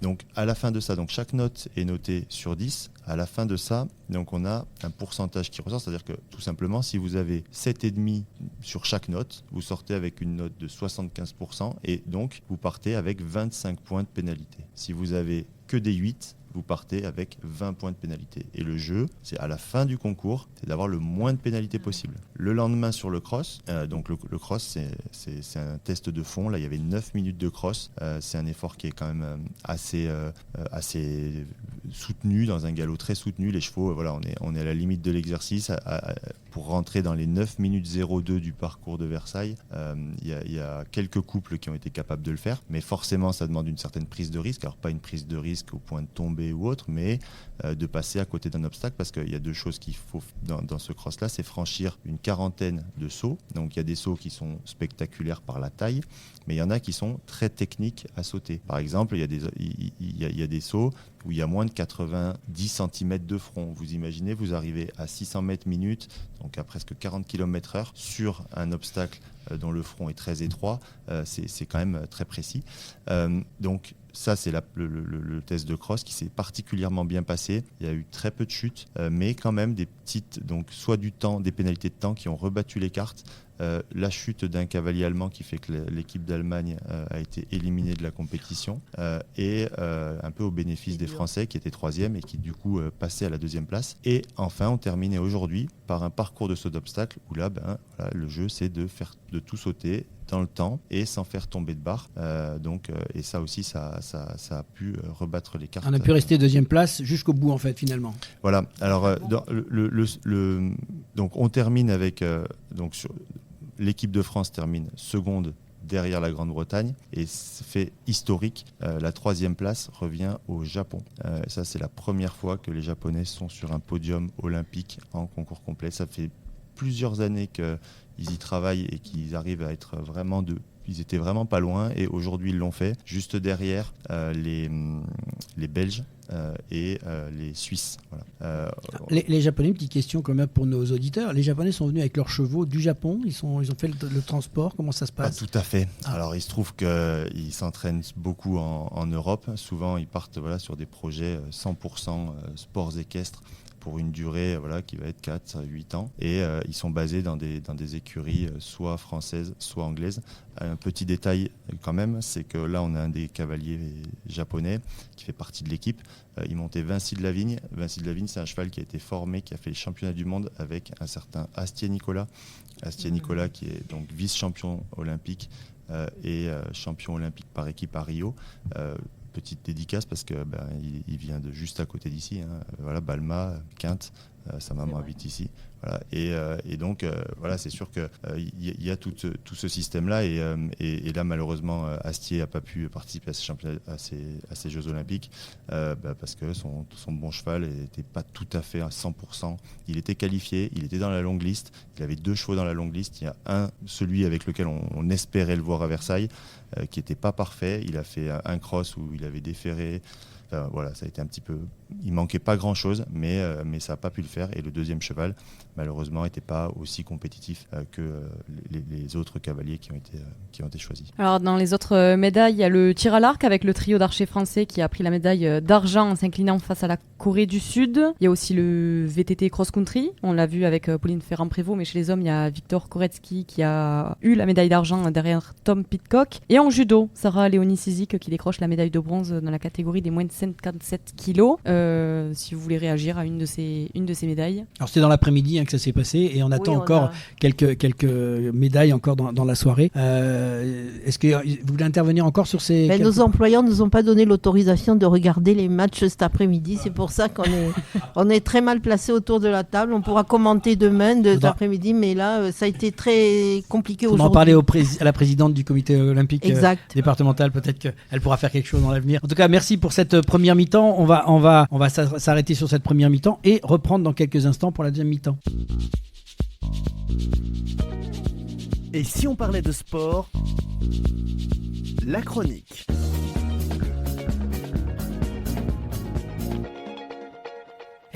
Donc à la fin de ça, donc chaque note est notée sur 10. À la fin de ça, donc on a un pourcentage qui ressort, c'est-à-dire que tout simplement, si vous avez 7,5 sur chaque note, vous sortez avec une note de 75% et donc vous partez avec 25 points de pénalité. Si vous avez que des 8, vous partez avec 20 points de pénalité. Et le jeu, c'est à la fin du concours, c'est d'avoir le moins de pénalité possible. Le lendemain sur le cross, donc le cross, c'est un test de fond. Là, il y avait 9 minutes de cross. C'est un effort qui est quand même assez soutenu, dans un galop très soutenu. Les chevaux, voilà, on est à la limite de l'exercice. Pour rentrer dans les 9 minutes 02 du parcours de Versailles, il y a quelques couples qui ont été capables de le faire, mais forcément, ça demande une certaine prise de risque. Alors, pas une prise de risque au point de tomber ou autre, mais de passer à côté d'un obstacle, parce qu'il y a deux choses qu'il faut dans ce cross-là, c'est franchir une quarantaine de sauts. Donc il y a des sauts qui sont spectaculaires par la taille, mais il y en a qui sont très techniques à sauter. Par exemple, il y a des sauts où il y a moins de 90 cm de front. Vous imaginez, vous arrivez à 600 mètres minute, donc à presque 40 km/h, sur un obstacle dont le front est très étroit, c'est quand même très précis. Donc ça, c'est le test de cross qui s'est particulièrement bien passé. Il y a eu très peu de chutes, mais quand même des petites, donc soit du temps, des pénalités de temps qui ont rebattu les cartes. La chute d'un cavalier allemand qui fait que l'équipe d'Allemagne a été éliminée de la compétition et un peu au bénéfice des Français qui étaient 3e et qui du coup passaient à la 2e place. Et enfin, on terminait aujourd'hui par un parcours de saut d'obstacle où là, voilà, le jeu, c'est de tout sauter dans le temps et sans faire tomber de barre. Et ça aussi, ça a pu rebattre les cartes. On a pu rester 2e place jusqu'au bout, en fait, finalement. Voilà. Alors, donc on termine avec... l'équipe de France termine seconde derrière la Grande-Bretagne et fait historique. La 3e place revient au Japon. Ça, c'est la première fois que les Japonais sont sur un podium olympique en concours complet. Ça fait plusieurs années qu'ils y travaillent et qu'ils arrivent à être vraiment ils étaient vraiment pas loin et aujourd'hui ils l'ont fait. Juste derrière les Belges et les Suisses. Voilà. Les Japonais, petite question quand même pour nos auditeurs. Les Japonais sont venus avec leurs chevaux du Japon. Ils ont fait le transport. Comment ça se passe ? Pas tout à fait. Alors il se trouve qu'ils s'entraînent beaucoup en Europe. Souvent ils partent sur des projets 100% sports équestres pour une durée qui va être 4-8 ans. Et ils sont basés dans des écuries soit françaises, soit anglaises. Un petit détail quand même, c'est que là, on a un des cavaliers japonais qui fait partie de l'équipe. Il montait Vinci de la Vigne. Vinci de la Vigne, c'est un cheval qui a été formé, qui a fait les championnats du monde avec un certain Astier Nicolas. Astier Nicolas qui est donc vice-champion olympique et champion olympique par équipe à Rio. Petite dédicace parce que il vient de juste à côté d'ici, Balma, Quinte, sa maman habite ici, voilà. Et donc c'est sûr que il y a tout ce système là et là malheureusement Astier a pas pu participer à ces Jeux Olympiques parce que son bon cheval n'était pas tout à fait à 100%. Il était qualifié, il était dans la longue liste, il avait 2 chevaux dans la longue liste. Il y a celui avec lequel on espérait le voir à Versailles qui n'était pas parfait. Il a fait un cross où il avait déféré. Ça a été un petit peu... Il manquait pas grand-chose, mais ça n'a pas pu le faire. Et le 2e cheval, malheureusement, n'était pas aussi compétitif que les autres cavaliers qui ont été choisis. Alors, dans les autres médailles, il y a le tir à l'arc avec le trio d'archers français qui a pris la médaille d'argent en s'inclinant face à la Corée du Sud. Il y a aussi le VTT cross-country. On l'a vu avec Pauline Ferrand-Prévot, mais chez les hommes, il y a Victor Koretsky qui a eu la médaille d'argent derrière Tom Pitcock. Et en judo, Sarah Léonie Sizik qui décroche la médaille de bronze dans la catégorie des moins de 57 kilos. Si vous voulez réagir à une de ces médailles. Alors c'était dans l'après-midi que ça s'est passé et on attend encore quelques médailles encore dans la soirée. Est-ce que vous voulez intervenir encore sur ces... Nos employeurs ne nous ont pas donné l'autorisation de regarder les matchs cet après-midi. C'est pour ça qu'on est très mal placé autour de la table. On pourra commenter demain cet après-midi, mais là ça a été très compliqué aujourd'hui. On va en parler à la présidente du comité olympique départemental. Peut-être qu'elle pourra faire quelque chose dans l'avenir. En tout cas, merci pour cette première mi-temps. On va s'arrêter sur cette première mi-temps et reprendre dans quelques instants pour la deuxième mi-temps. Et si on parlait de sport, la chronique.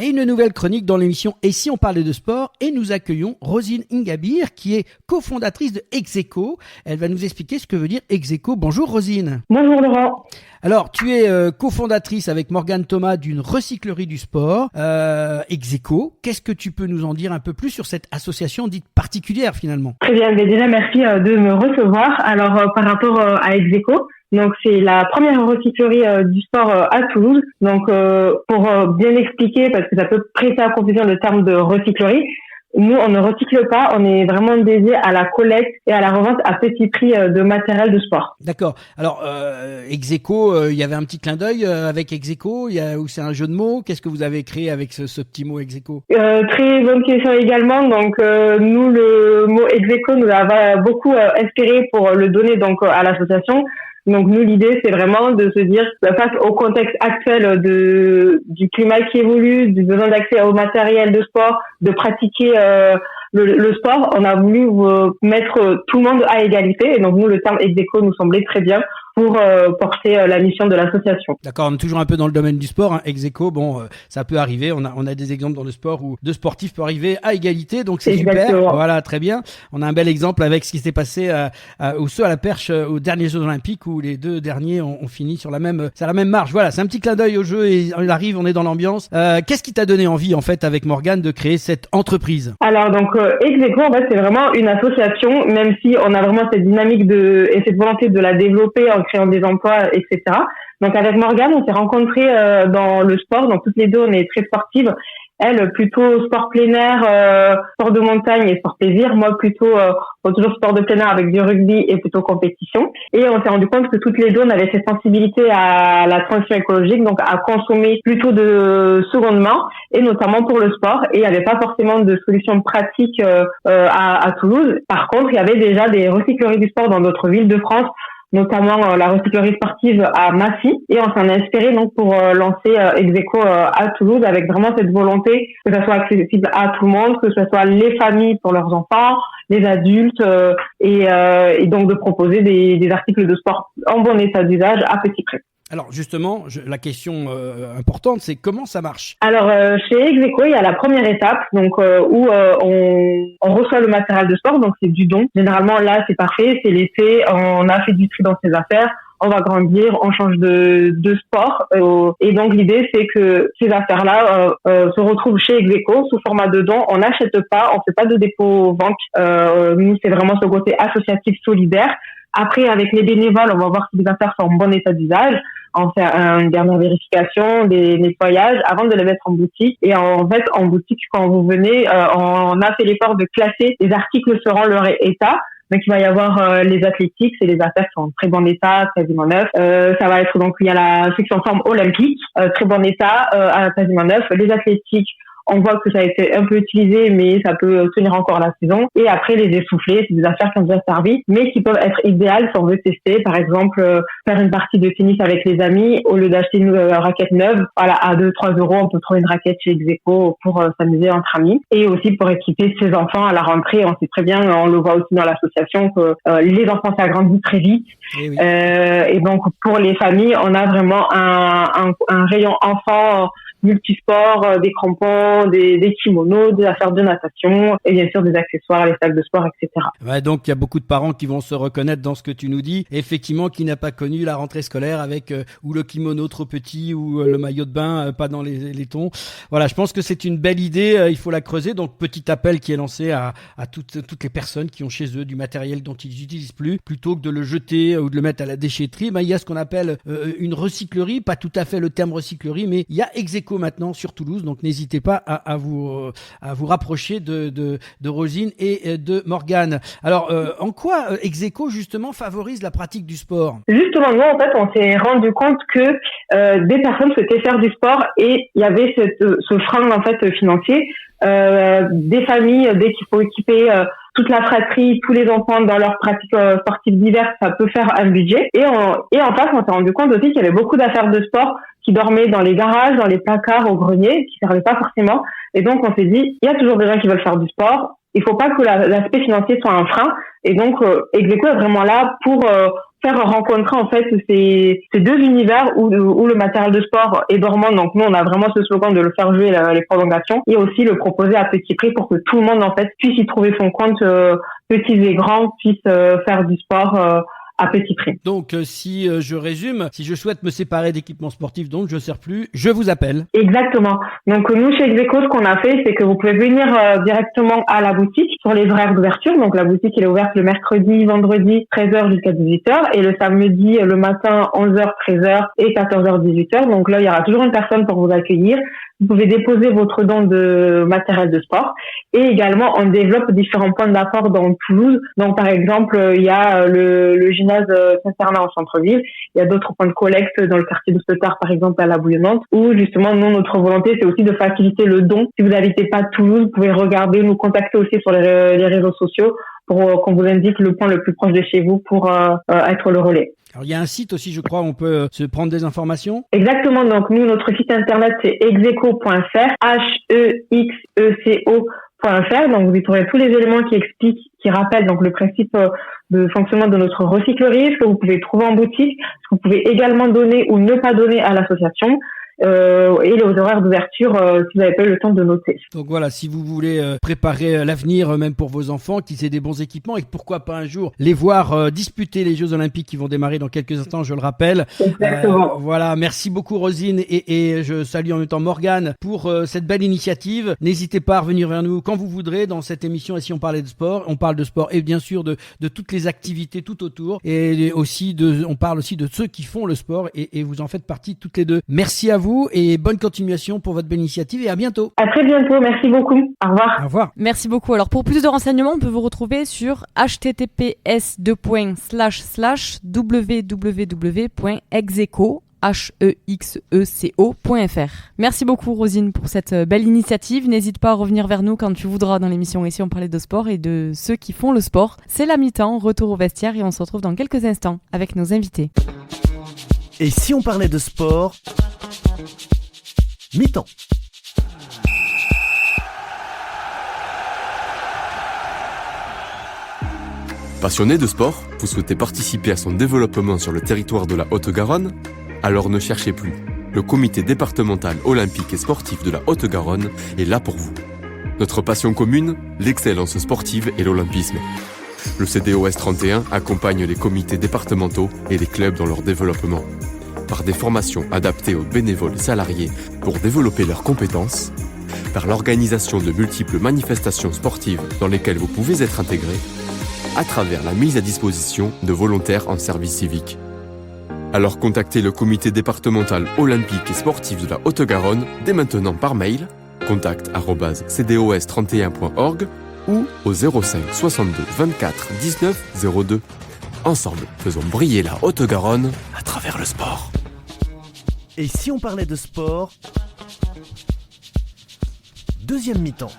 Et une nouvelle chronique dans l'émission Et si on parlait de sport, et nous accueillons Rosine Ingabire qui est cofondatrice de Execo. Elle va nous expliquer ce que veut dire Execo. Bonjour Rosine. Bonjour Laurent. Alors, tu es cofondatrice avec Morgane Thomas d'une recyclerie du sport, Execo. Qu'est-ce que tu peux nous en dire un peu plus sur cette association dite particulière finalement ? Très bien, mais déjà merci de me recevoir. Alors, par rapport à Execo, donc c'est la première recyclerie du sport à Toulouse. Donc, pour bien expliquer, parce que ça peut prêter à confusion le terme de recyclerie, nous, on ne recycle pas, on est vraiment dédié à la collecte et à la revente à petit prix de matériel de sport. D'accord. Alors, Execo, il y avait un petit clin d'œil avec Execo, ou c'est un jeu de mots. Qu'est-ce que vous avez créé avec ce petit mot Execo ? Très bonne question également. Donc, nous, le mot Execo nous a beaucoup inspiré pour le donner donc à l'association. Donc nous, l'idée, c'est vraiment de se dire, face au contexte actuel du climat qui évolue, du besoin d'accès au matériel de sport, de pratiquer le sport, on a voulu mettre tout le monde à égalité. Et donc nous, le terme Execo nous semblait très bien pour porter la mission de l'association. D'accord, on est toujours un peu dans le domaine du sport, hein. Ex-aequo, ça peut arriver. On a des exemples dans le sport où deux sportifs peuvent arriver à égalité, donc c'est Exactement. super. Voilà, très bien. On a un bel exemple avec ce qui s'est passé au saut à la perche aux derniers Jeux Olympiques où les deux derniers ont fini sur la même marche. Voilà, c'est un petit clin d'œil au jeu et on est dans l'ambiance. Qu'est-ce qui t'a donné envie en fait avec Morgane de créer cette entreprise? Alors donc Ex-aequo en fait c'est vraiment une association, même si on a vraiment cette dynamique et cette volonté de la développer en créant des emplois, etc. Donc avec Morgane, on s'est rencontrés dans le sport, donc toutes les deux on est très sportives. Elle, plutôt sport plein air, sport de montagne et sport plaisir. Moi, plutôt toujours sport de plein air avec du rugby et plutôt compétition. Et on s'est rendu compte que toutes les deux, on avait cette sensibilité à la transition écologique, donc à consommer plutôt de seconde main, et notamment pour le sport. Et il n'y avait pas forcément de solution pratique à Toulouse. Par contre, il y avait déjà des recycleries du sport dans d'autres villes de France, notamment la recyclerie sportive à Massy, et on s'en a inspiré donc pour lancer Ex-aequo à Toulouse avec vraiment cette volonté que ça soit accessible à tout le monde, que ce soit les familles pour leurs enfants, les adultes, et donc de proposer des articles de sport en bon état d'usage à petit prix. Alors justement, la question importante, c'est comment ça marche? Alors chez Ex-aequo, il y a la première étape, donc où on reçoit le matériel de sport, donc c'est du don. Généralement là, c'est parfait, c'est laissé, on a fait du tri dans ses affaires, on va grandir, on change de sport, et donc l'idée c'est que ces affaires-là se retrouvent chez Ex-aequo sous format de don. On n'achète pas, on fait pas de dépôt-vente. Nous, c'est vraiment ce côté associatif solidaire. Après, avec les bénévoles, on va voir si les affaires sont en bon état d'usage. On fait une dernière vérification, des nettoyages avant de les mettre en boutique. Et en fait, en boutique, quand vous venez, on a fait l'effort de classer les articles selon leur état. Donc, il va y avoir les athlétiques, c'est les affaires qui sont en très bon état, quasiment neuf. Ça va être donc, il y a la section forme olympique, très bon état, quasiment neuf. Les athlétiques, on voit que ça a été un peu utilisé, mais ça peut tenir encore la saison. Et après, les essoufflés, c'est des affaires qui ont déjà servi, mais qui peuvent être idéales si on veut tester. Par exemple, faire une partie de tennis avec les amis, au lieu d'acheter une raquette neuve, voilà, à 2-3 euros, on peut trouver une raquette chez Ex-aequo pour s'amuser entre amis. Et aussi pour équiper ses enfants à la rentrée. On sait très bien, on le voit aussi dans l'association, que les enfants s'agrandissent très vite. Et, oui. Et donc, pour les familles, on a vraiment un rayon enfant multisport, des crampons, des kimonos, des affaires de natation et bien sûr des accessoires, les sacs de sport, etc. Ouais, donc il y a beaucoup de parents qui vont se reconnaître dans ce que tu nous dis. Effectivement, qui n'a pas connu la rentrée scolaire avec ou le kimono trop petit ou le maillot de bain pas dans les tons. Voilà, je pense que c'est une belle idée. Il faut la creuser. Donc petit appel qui est lancé à toutes les personnes qui ont chez eux du matériel dont ils n'utilisent plus, plutôt que de le jeter ou de le mettre à la déchetterie. Il y a ce qu'on appelle une recyclerie, pas tout à fait le terme recyclerie, mais il y a Ex-aequo maintenant sur Toulouse, donc n'hésitez pas à vous rapprocher de Rosine et de Morgane. Alors, en quoi Ex-aequo justement favorise la pratique du sport? Justement, nous en fait, on s'est rendu compte que des personnes souhaitaient faire du sport et il y avait ce frein en fait financier. Des familles, dès qu'il faut équiper toute la fratrie, tous les enfants dans leurs pratiques sportives diverses, ça peut faire un budget. Et en face, on s'est rendu compte aussi qu'il y avait beaucoup d'affaires de sport qui dormaient dans les garages, dans les placards, au grenier, qui servaient pas forcément. Et donc, on s'est dit, il y a toujours des gens qui veulent faire du sport. Il faut pas que l'aspect financier soit un frein. Et donc, Ex-aequo est vraiment là pour faire rencontrer en fait ces deux univers où le matériel de sport est dormant. Donc nous, on a vraiment ce slogan de le faire jouer les prolongations et aussi le proposer à petit prix pour que tout le monde en fait puisse y trouver son compte, petits et grands puissent faire du sport à petit prix. Donc, si je résume, si je souhaite me séparer d'équipements sportifs dont je ne sers plus, je vous appelle. Exactement. Donc, nous, chez Ex-aequo, ce qu'on a fait, c'est que vous pouvez venir directement à la boutique sur les horaires d'ouverture. Donc, la boutique, elle est ouverte le mercredi, vendredi, 13h jusqu'à 18h et le samedi, le matin, 11h, 13h et 14h, 18h. Donc là, il y aura toujours une personne pour vous accueillir. Vous pouvez déposer votre don de matériel de sport et également on développe différents points d'apport dans Toulouse. Donc par exemple, il y a le gymnase Saint-Sernin en centre-ville. Il y a d'autres points de collecte dans le quartier de Stottard, par exemple à la Bouillonnante, où justement nous, notre volonté, c'est aussi de faciliter le don. Si vous n'habitez pas Toulouse, vous pouvez regarder, nous contacter aussi sur les réseaux sociaux pour qu'on vous indique le point le plus proche de chez vous pour être le relais. Alors, il y a un site aussi, je crois, où on peut se prendre des informations. Exactement. Donc, nous, notre site internet, c'est execo.fr, Donc vous y trouverez tous les éléments qui rappellent donc le principe de fonctionnement de notre recyclerie, ce que vous pouvez trouver en boutique, ce que vous pouvez également donner ou ne pas donner à l'association. Et les horaires d'ouverture si vous n'avez pas eu le temps de noter. Donc voilà, si vous voulez préparer l'avenir même pour vos enfants, qu'ils aient des bons équipements et pourquoi pas un jour les voir disputer les Jeux Olympiques qui vont démarrer dans quelques instants, je le rappelle. Exactement. Voilà, merci beaucoup Rosine et je salue en même temps Morgane pour cette belle initiative. N'hésitez pas à revenir vers nous quand vous voudrez dans cette émission. Et si on parlait de sport, on parle de sport et bien sûr de toutes les activités tout autour et aussi on parle aussi de ceux qui font le sport et vous en faites partie toutes les deux. Merci à vous et bonne continuation pour votre belle initiative et à bientôt. À très bientôt, merci beaucoup. Au revoir. Au revoir. Merci beaucoup. Alors pour plus de renseignements, on peut vous retrouver sur https://www.execo.fr. Merci beaucoup Rosine pour cette belle initiative. N'hésite pas à revenir vers nous quand tu voudras dans l'émission Ici on parlait de sport et de ceux qui font le sport. C'est la mi-temps, retour au vestiaire et on se retrouve dans quelques instants avec nos invités. Et si on parlait de sport, mi-temps. Passionné de sport, vous souhaitez participer à son développement sur le territoire de la Haute-Garonne ? Alors ne cherchez plus. Le comité départemental olympique et sportif de la Haute-Garonne est là pour vous. Notre passion commune, l'excellence sportive et l'olympisme. Le CDOS 31 accompagne les comités départementaux et les clubs dans leur développement. Par des formations adaptées aux bénévoles et salariés pour développer leurs compétences, par l'organisation de multiples manifestations sportives dans lesquelles vous pouvez être intégré, à travers la mise à disposition de volontaires en service civique. Alors contactez le comité départemental olympique et sportif de la Haute-Garonne dès maintenant par mail contact@cdos31.org ou au 05 62 24 19 02. Ensemble, faisons briller la Haute-Garonne à travers le sport. Et si on parlait de sport, deuxième mi-temps.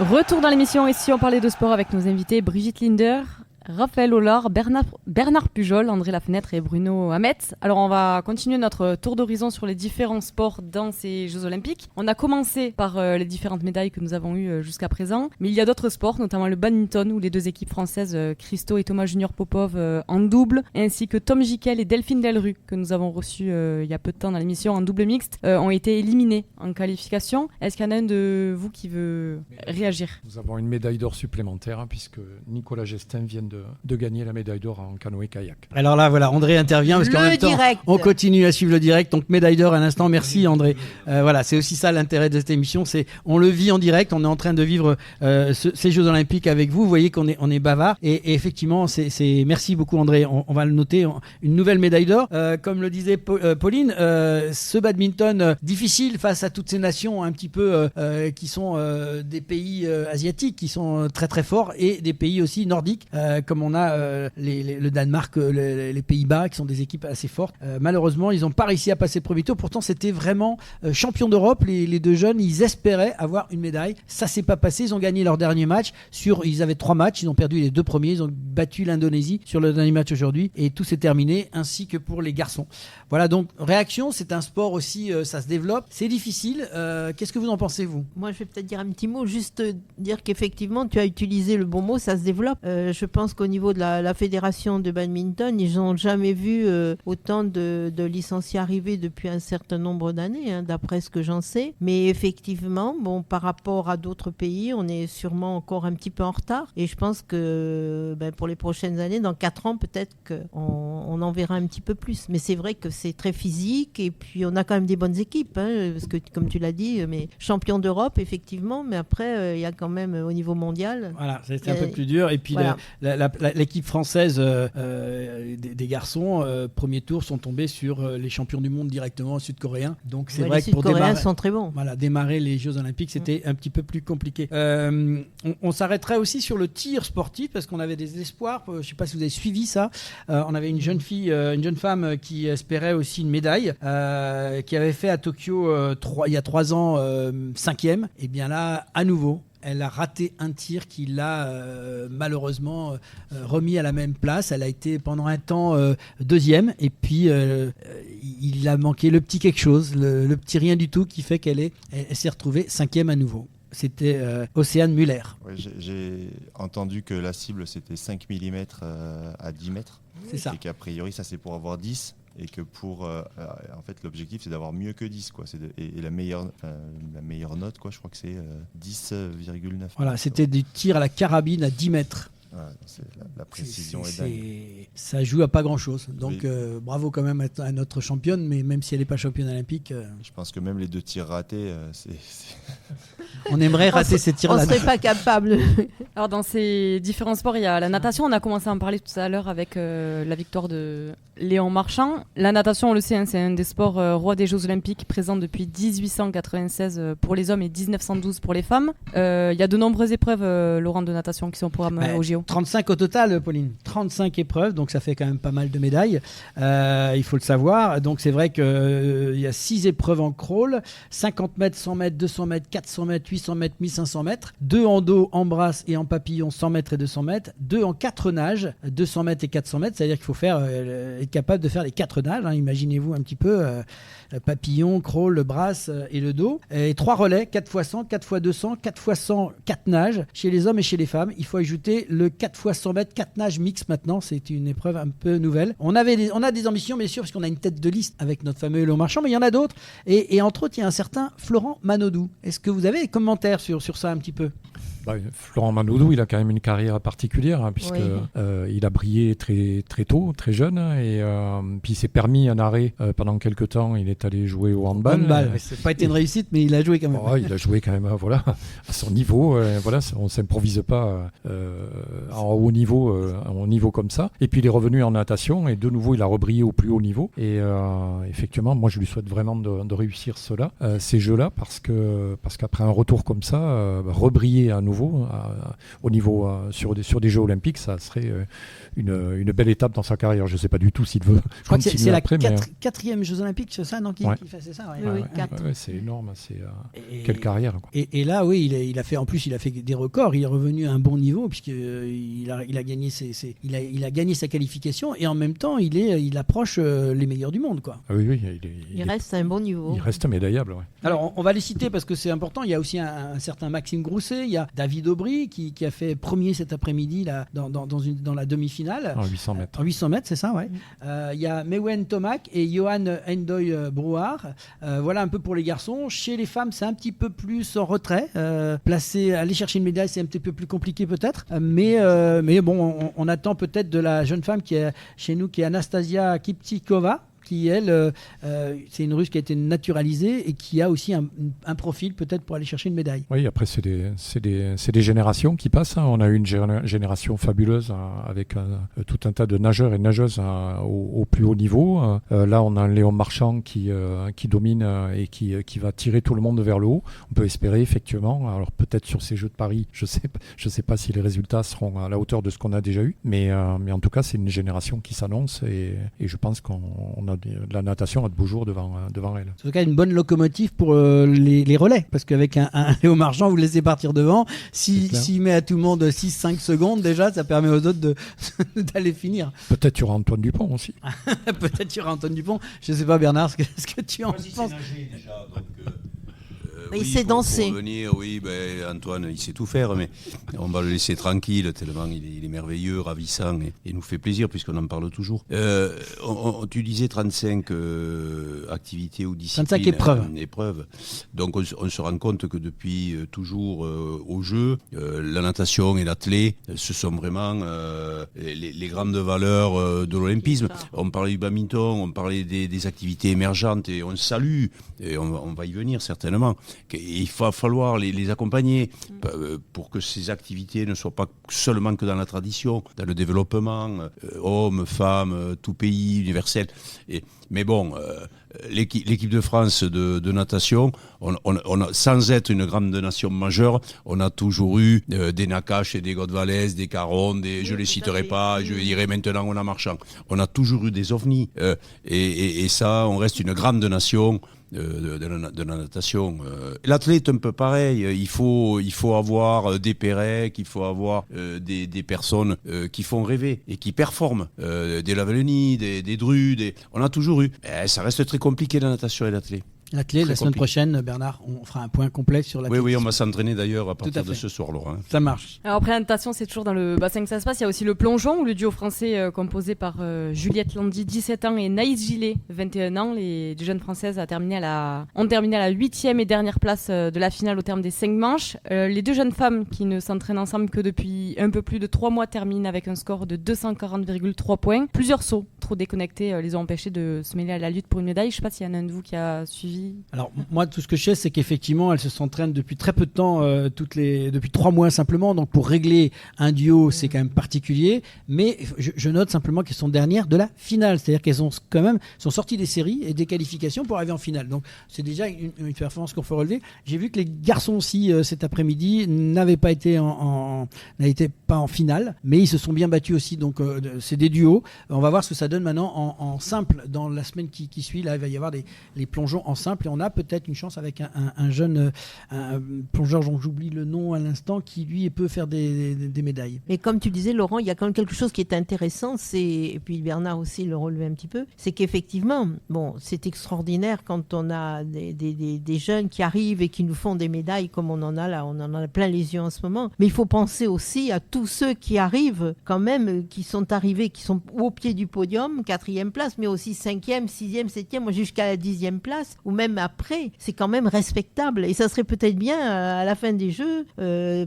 Retour dans l'émission Ici on parlait de sport avec nos invités Brigitte Linder, Raphaël Hollard, Bernard Pujol, André Lafenêtre et Bruno Hamet. Alors on va continuer notre tour d'horizon sur les différents sports dans ces Jeux Olympiques. On a commencé par les différentes médailles que nous avons eues jusqu'à présent, mais il y a d'autres sports, notamment le badminton où les deux équipes françaises, Christo et Thomas Junior Popov en double, ainsi que Tom Jiquel et Delphine Delru, que nous avons reçus il y a peu de temps dans l'émission en double mixte, ont été éliminés en qualification. Est-ce qu'il y en a un de vous qui veut réagir ? Nous avons une médaille d'or supplémentaire puisque Nicolas Gestin vient de gagner la médaille d'or en canoë-kayak. Alors là, voilà, André intervient parce qu'en même temps, on continue à suivre le direct. Donc médaille d'or à l'instant. Merci André. Voilà, c'est aussi ça l'intérêt de cette émission. C'est on le vit en direct. On est en train de vivre ces Jeux Olympiques avec vous. Vous voyez qu'on est bavard. Et effectivement, c'est merci beaucoup André. On va le noter. Une nouvelle médaille d'or. Comme le disait Pauline, ce badminton difficile face à toutes ces nations un petit peu qui sont des pays asiatiques qui sont très très forts et des pays aussi nordiques. Comme on a le Danemark, les Pays-Bas qui sont des équipes assez fortes. Malheureusement, ils n'ont pas réussi à passer le premier tour. Pourtant, c'était vraiment champion d'Europe. Les deux jeunes, ils espéraient avoir une médaille. Ça s'est pas passé. Ils ont gagné leur dernier match. Ils avaient 3 matchs. Ils ont perdu les 2 premiers. Ils ont battu l'Indonésie sur le dernier match aujourd'hui. Et tout s'est terminé, ainsi que pour les garçons. Voilà, donc réaction, c'est un sport aussi, ça se développe. C'est difficile. Qu'est-ce que vous en pensez, vous ? Moi, je vais peut-être dire un petit mot, juste dire qu'effectivement, tu as utilisé le bon mot, ça se développe. Je pense qu'au niveau de la fédération de badminton, ils n'ont jamais vu autant de licenciés arriver depuis un certain nombre d'années, d'après ce que j'en sais. Mais effectivement, par rapport à d'autres pays, on est sûrement encore un petit peu en retard. Et je pense que pour les prochaines années, dans 4 ans, peut-être qu'on en verra un petit peu plus. Mais c'est vrai que c'est très physique et puis on a quand même des bonnes équipes, parce que comme tu l'as dit, mais champion d'Europe, effectivement, mais après, il y a quand même au niveau mondial... Voilà, c'est un peu plus dur. Et puis voilà. L'équipe française des garçons, premier tour, sont tombés sur les champions du monde directement, sud-coréens. Donc c'est vrai que pour sont très bons. Démarrer les Jeux Olympiques, c'était un petit peu plus compliqué. On s'arrêterait aussi sur le tir sportif parce qu'on avait des espoirs. Je ne sais pas si vous avez suivi ça. On avait une jeune femme qui espérait aussi une médaille, qui avait fait à Tokyo il y a 3 ans 5e. Et bien là, à nouveau, Elle a raté un tir qui l'a malheureusement remis à la même place. Elle a été pendant un temps deuxième et puis il a manqué le petit quelque chose, le petit rien du tout qui fait qu'elle s'est retrouvée cinquième à nouveau. C'était Océane Muller. Ouais, j'ai entendu que la cible c'était 5 mm à 10 mètres. C'est ça. Et qu'a priori ça c'est pour avoir 10 et que pour en fait l'objectif c'est d'avoir mieux que 10 quoi. Et la meilleure note quoi, je crois que c'est 10,9. Voilà, c'était du tir à la carabine à 10 mètres. Voilà, la précision est dingue. Ça joue à pas grand chose. Donc bravo quand même à notre championne, mais même si elle n'est pas championne olympique. Je pense que même les 2 tirs ratés, on aimerait rater ces tirs-là. On ne serait pas capable. Alors dans ces différents sports, il y a la natation. On a commencé à en parler tout à l'heure avec la victoire de Léon Marchand. La natation, on le sait, c'est un des sports rois des Jeux Olympiques, présent depuis 1896 pour les hommes et 1912 pour les femmes. Il y a de nombreuses épreuves, Laurent, de natation qui sont programmées au JO. 35 au total, Pauline. 35 épreuves, donc ça fait quand même pas mal de médailles. Il faut le savoir. Donc c'est vrai qu'il y a 6 épreuves en crawl, 50 mètres, 100 mètres, 200 mètres, 400 mètres, 800 mètres, 1500 mètres. 2 en dos, en brasse et en papillon, 100 mètres et 200 mètres. 2 en 4 nages, 200 mètres et 400 mètres. C'est-à-dire qu'il faut être capable de faire les 4 nages. Imaginez-vous un petit peu papillon, crawl, le brasse et le dos. Et 3 relais, 4 x 100, 4 x 200, 4 x 100, 4 nages. Chez les hommes et chez les femmes, il faut ajouter le 4 x 100 mètres, 4 nages mix maintenant. C'est une épreuve un peu nouvelle. On a des ambitions, bien sûr, parce qu'on a une tête de liste avec notre fameux Léon Marchand, mais il y en a d'autres. Et entre autres, il y a un certain Florent Manodou. Est-ce que vous avez des commentaires sur ça un petit peu ? Florent Manodou, il a quand même une carrière particulière puisque il a brillé très, très tôt, très jeune, et puis il s'est permis un arrêt pendant quelques temps. Il est allé jouer au handball. Ça n'a pas été une réussite, mais il a joué quand même. Il a joué quand même à son niveau. On ne s'improvise pas en haut niveau comme ça. Et puis il est revenu en natation et de nouveau il a rebrillé au plus haut niveau. Et effectivement, moi je lui souhaite vraiment de réussir ces jeux-là, parce qu'après un retour comme ça, rebriller à nouveau au niveau sur des Jeux Olympiques, ça serait une belle étape dans sa carrière. Je ne sais pas du tout s'il veut. Je crois que c'est la 4e Jeux Olympiques, c'est ça, non, qui fait, c'est ça. Oui, 4. C'est énorme. Quelle carrière, quoi. Et là, oui, il a fait des records. Il est revenu à un bon niveau puisqu'il a gagné il a gagné sa qualification et en même temps, il approche les meilleurs du monde, quoi. Oui, il reste à un bon niveau. Il reste médaillable. Ouais. Alors, on va les citer parce que c'est important. Il y a aussi un certain Maxime Grousset. Il y a David Aubry qui a fait premier cet après-midi là, dans la demi-finale. En 800 mètres. En 800 mètres, c'est ça, ouais. Il y a Mewen Tomac et Johan Endoy Brouard. Voilà un peu pour les garçons. Chez les femmes, c'est un petit peu plus en retrait. Aller chercher une médaille, c'est un petit peu plus compliqué peut-être. Mais bon, on attend peut-être de la jeune femme qui est chez nous, qui est Anastasia Kiptikova, qui, elle, c'est une Russe qui a été naturalisée et qui a aussi un profil peut-être pour aller chercher une médaille. Oui, après, c'est des générations qui passent. On a eu une génération fabuleuse avec tout un tas de nageurs et nageuses au plus haut niveau. Là, on a un Léon Marchand qui domine et qui va tirer tout le monde vers le haut. On peut espérer, effectivement. Alors, peut-être sur ces Jeux de Paris, je sais pas si les résultats seront à la hauteur de ce qu'on a déjà eu. Mais en tout cas, c'est une génération qui s'annonce et je pense qu'on a la natation a de beaux jours devant elle. En tout cas, une bonne locomotive pour les relais, parce qu'avec un Léon Marchand, vous le laissez partir devant. S'il met à tout le monde 6-5 secondes, déjà, ça permet aux autres d'aller finir. Peut-être il y aura Antoine Dupont aussi. Peut-être il y aura Antoine Dupont. Je ne sais pas, Bernard, ce que tu en penses. Déjà, donc, il sait danser. Revenir, Antoine, il sait tout faire, mais on va le laisser tranquille, tellement il est merveilleux, ravissant, et nous fait plaisir, puisqu'on en parle toujours. Tu disais 35 activités ou disciplines. 35 épreuves. Donc on se rend compte que depuis toujours au jeu, la natation et l'athlé, ce sont vraiment les grandes valeurs de l'olympisme. On parlait du badminton, on parlait des activités émergentes, et on salue, et on va y venir certainement. Il va falloir les accompagner pour que ces activités ne soient pas seulement que dans la tradition, dans le développement, hommes, femmes, tout pays, universel. Mais bon, l'équipe de France de natation, sans être une grande nation majeure, on a toujours eu des Nakache et des Godvalès, des Caron, je ne les citerai pas, je dirais maintenant on a Marchand. On a toujours eu des ovnis. Et ça, on reste une grande nation de la natation. L'athlète est un peu pareil. Il faut avoir des Pérec, il faut avoir des personnes qui font rêver et qui performent. Des Lavellenie, des Dru, on a toujours eu. Ça reste très compliqué la natation et l'athlète. L'athlète, la semaine prochaine, Bernard, on fera un point complet sur l'athlète. Oui, on va s'entraîner d'ailleurs à partir de ce soir, Laurent. Ça marche. Alors après la natation, c'est toujours dans le bassin que ça se passe. Il y a aussi le plongeon, où le duo français composé par Juliette Landy, 17 ans, et Naïs Gillet, 21 ans. Les deux jeunes françaises ont terminé à la 8e et dernière place de la finale au terme des 5 manches. Les deux jeunes femmes qui ne s'entraînent ensemble que depuis un peu plus de 3 mois terminent avec un score de 240,3 points. Plusieurs sauts trop déconnectés les ont empêchés de se mêler à la lutte pour une médaille. Je ne sais pas s'il y en a un de vous qui a suivi. Alors moi, tout ce que je sais, c'est qu'effectivement, elles se s'entraînent depuis très peu de temps, depuis 3 mois simplement. Donc pour régler un duo, c'est quand même particulier. Mais je note simplement qu'elles sont dernières de la finale, c'est-à-dire qu'elles sont sorties des séries et des qualifications pour arriver en finale. Donc c'est déjà une performance qu'on faut relever. J'ai vu que les garçons aussi cet après-midi n'avaient pas été en finale, mais ils se sont bien battus aussi. Donc c'est des duos. On va voir ce que ça donne maintenant en simple dans la semaine qui suit. Là, il va y avoir les plongeons en simple et on a peut-être une chance avec un jeune plongeur dont j'oublie le nom à l'instant qui lui peut faire des médailles. Mais comme tu disais, Laurent, il y a quand même quelque chose qui est intéressant, et puis Bernard aussi le relevait un petit peu, c'est qu'effectivement, c'est extraordinaire quand on a des jeunes qui arrivent et qui nous font des médailles comme on en a plein les yeux en ce moment. Mais il faut penser aussi à tous ceux qui arrivent quand même, qui sont arrivés, qui sont au pied du podium, 4e place, mais aussi 5e, 6e, 7e, jusqu'à la 10e place, ou même après, c'est quand même respectable. Et ça serait peut-être bien, à la fin des Jeux,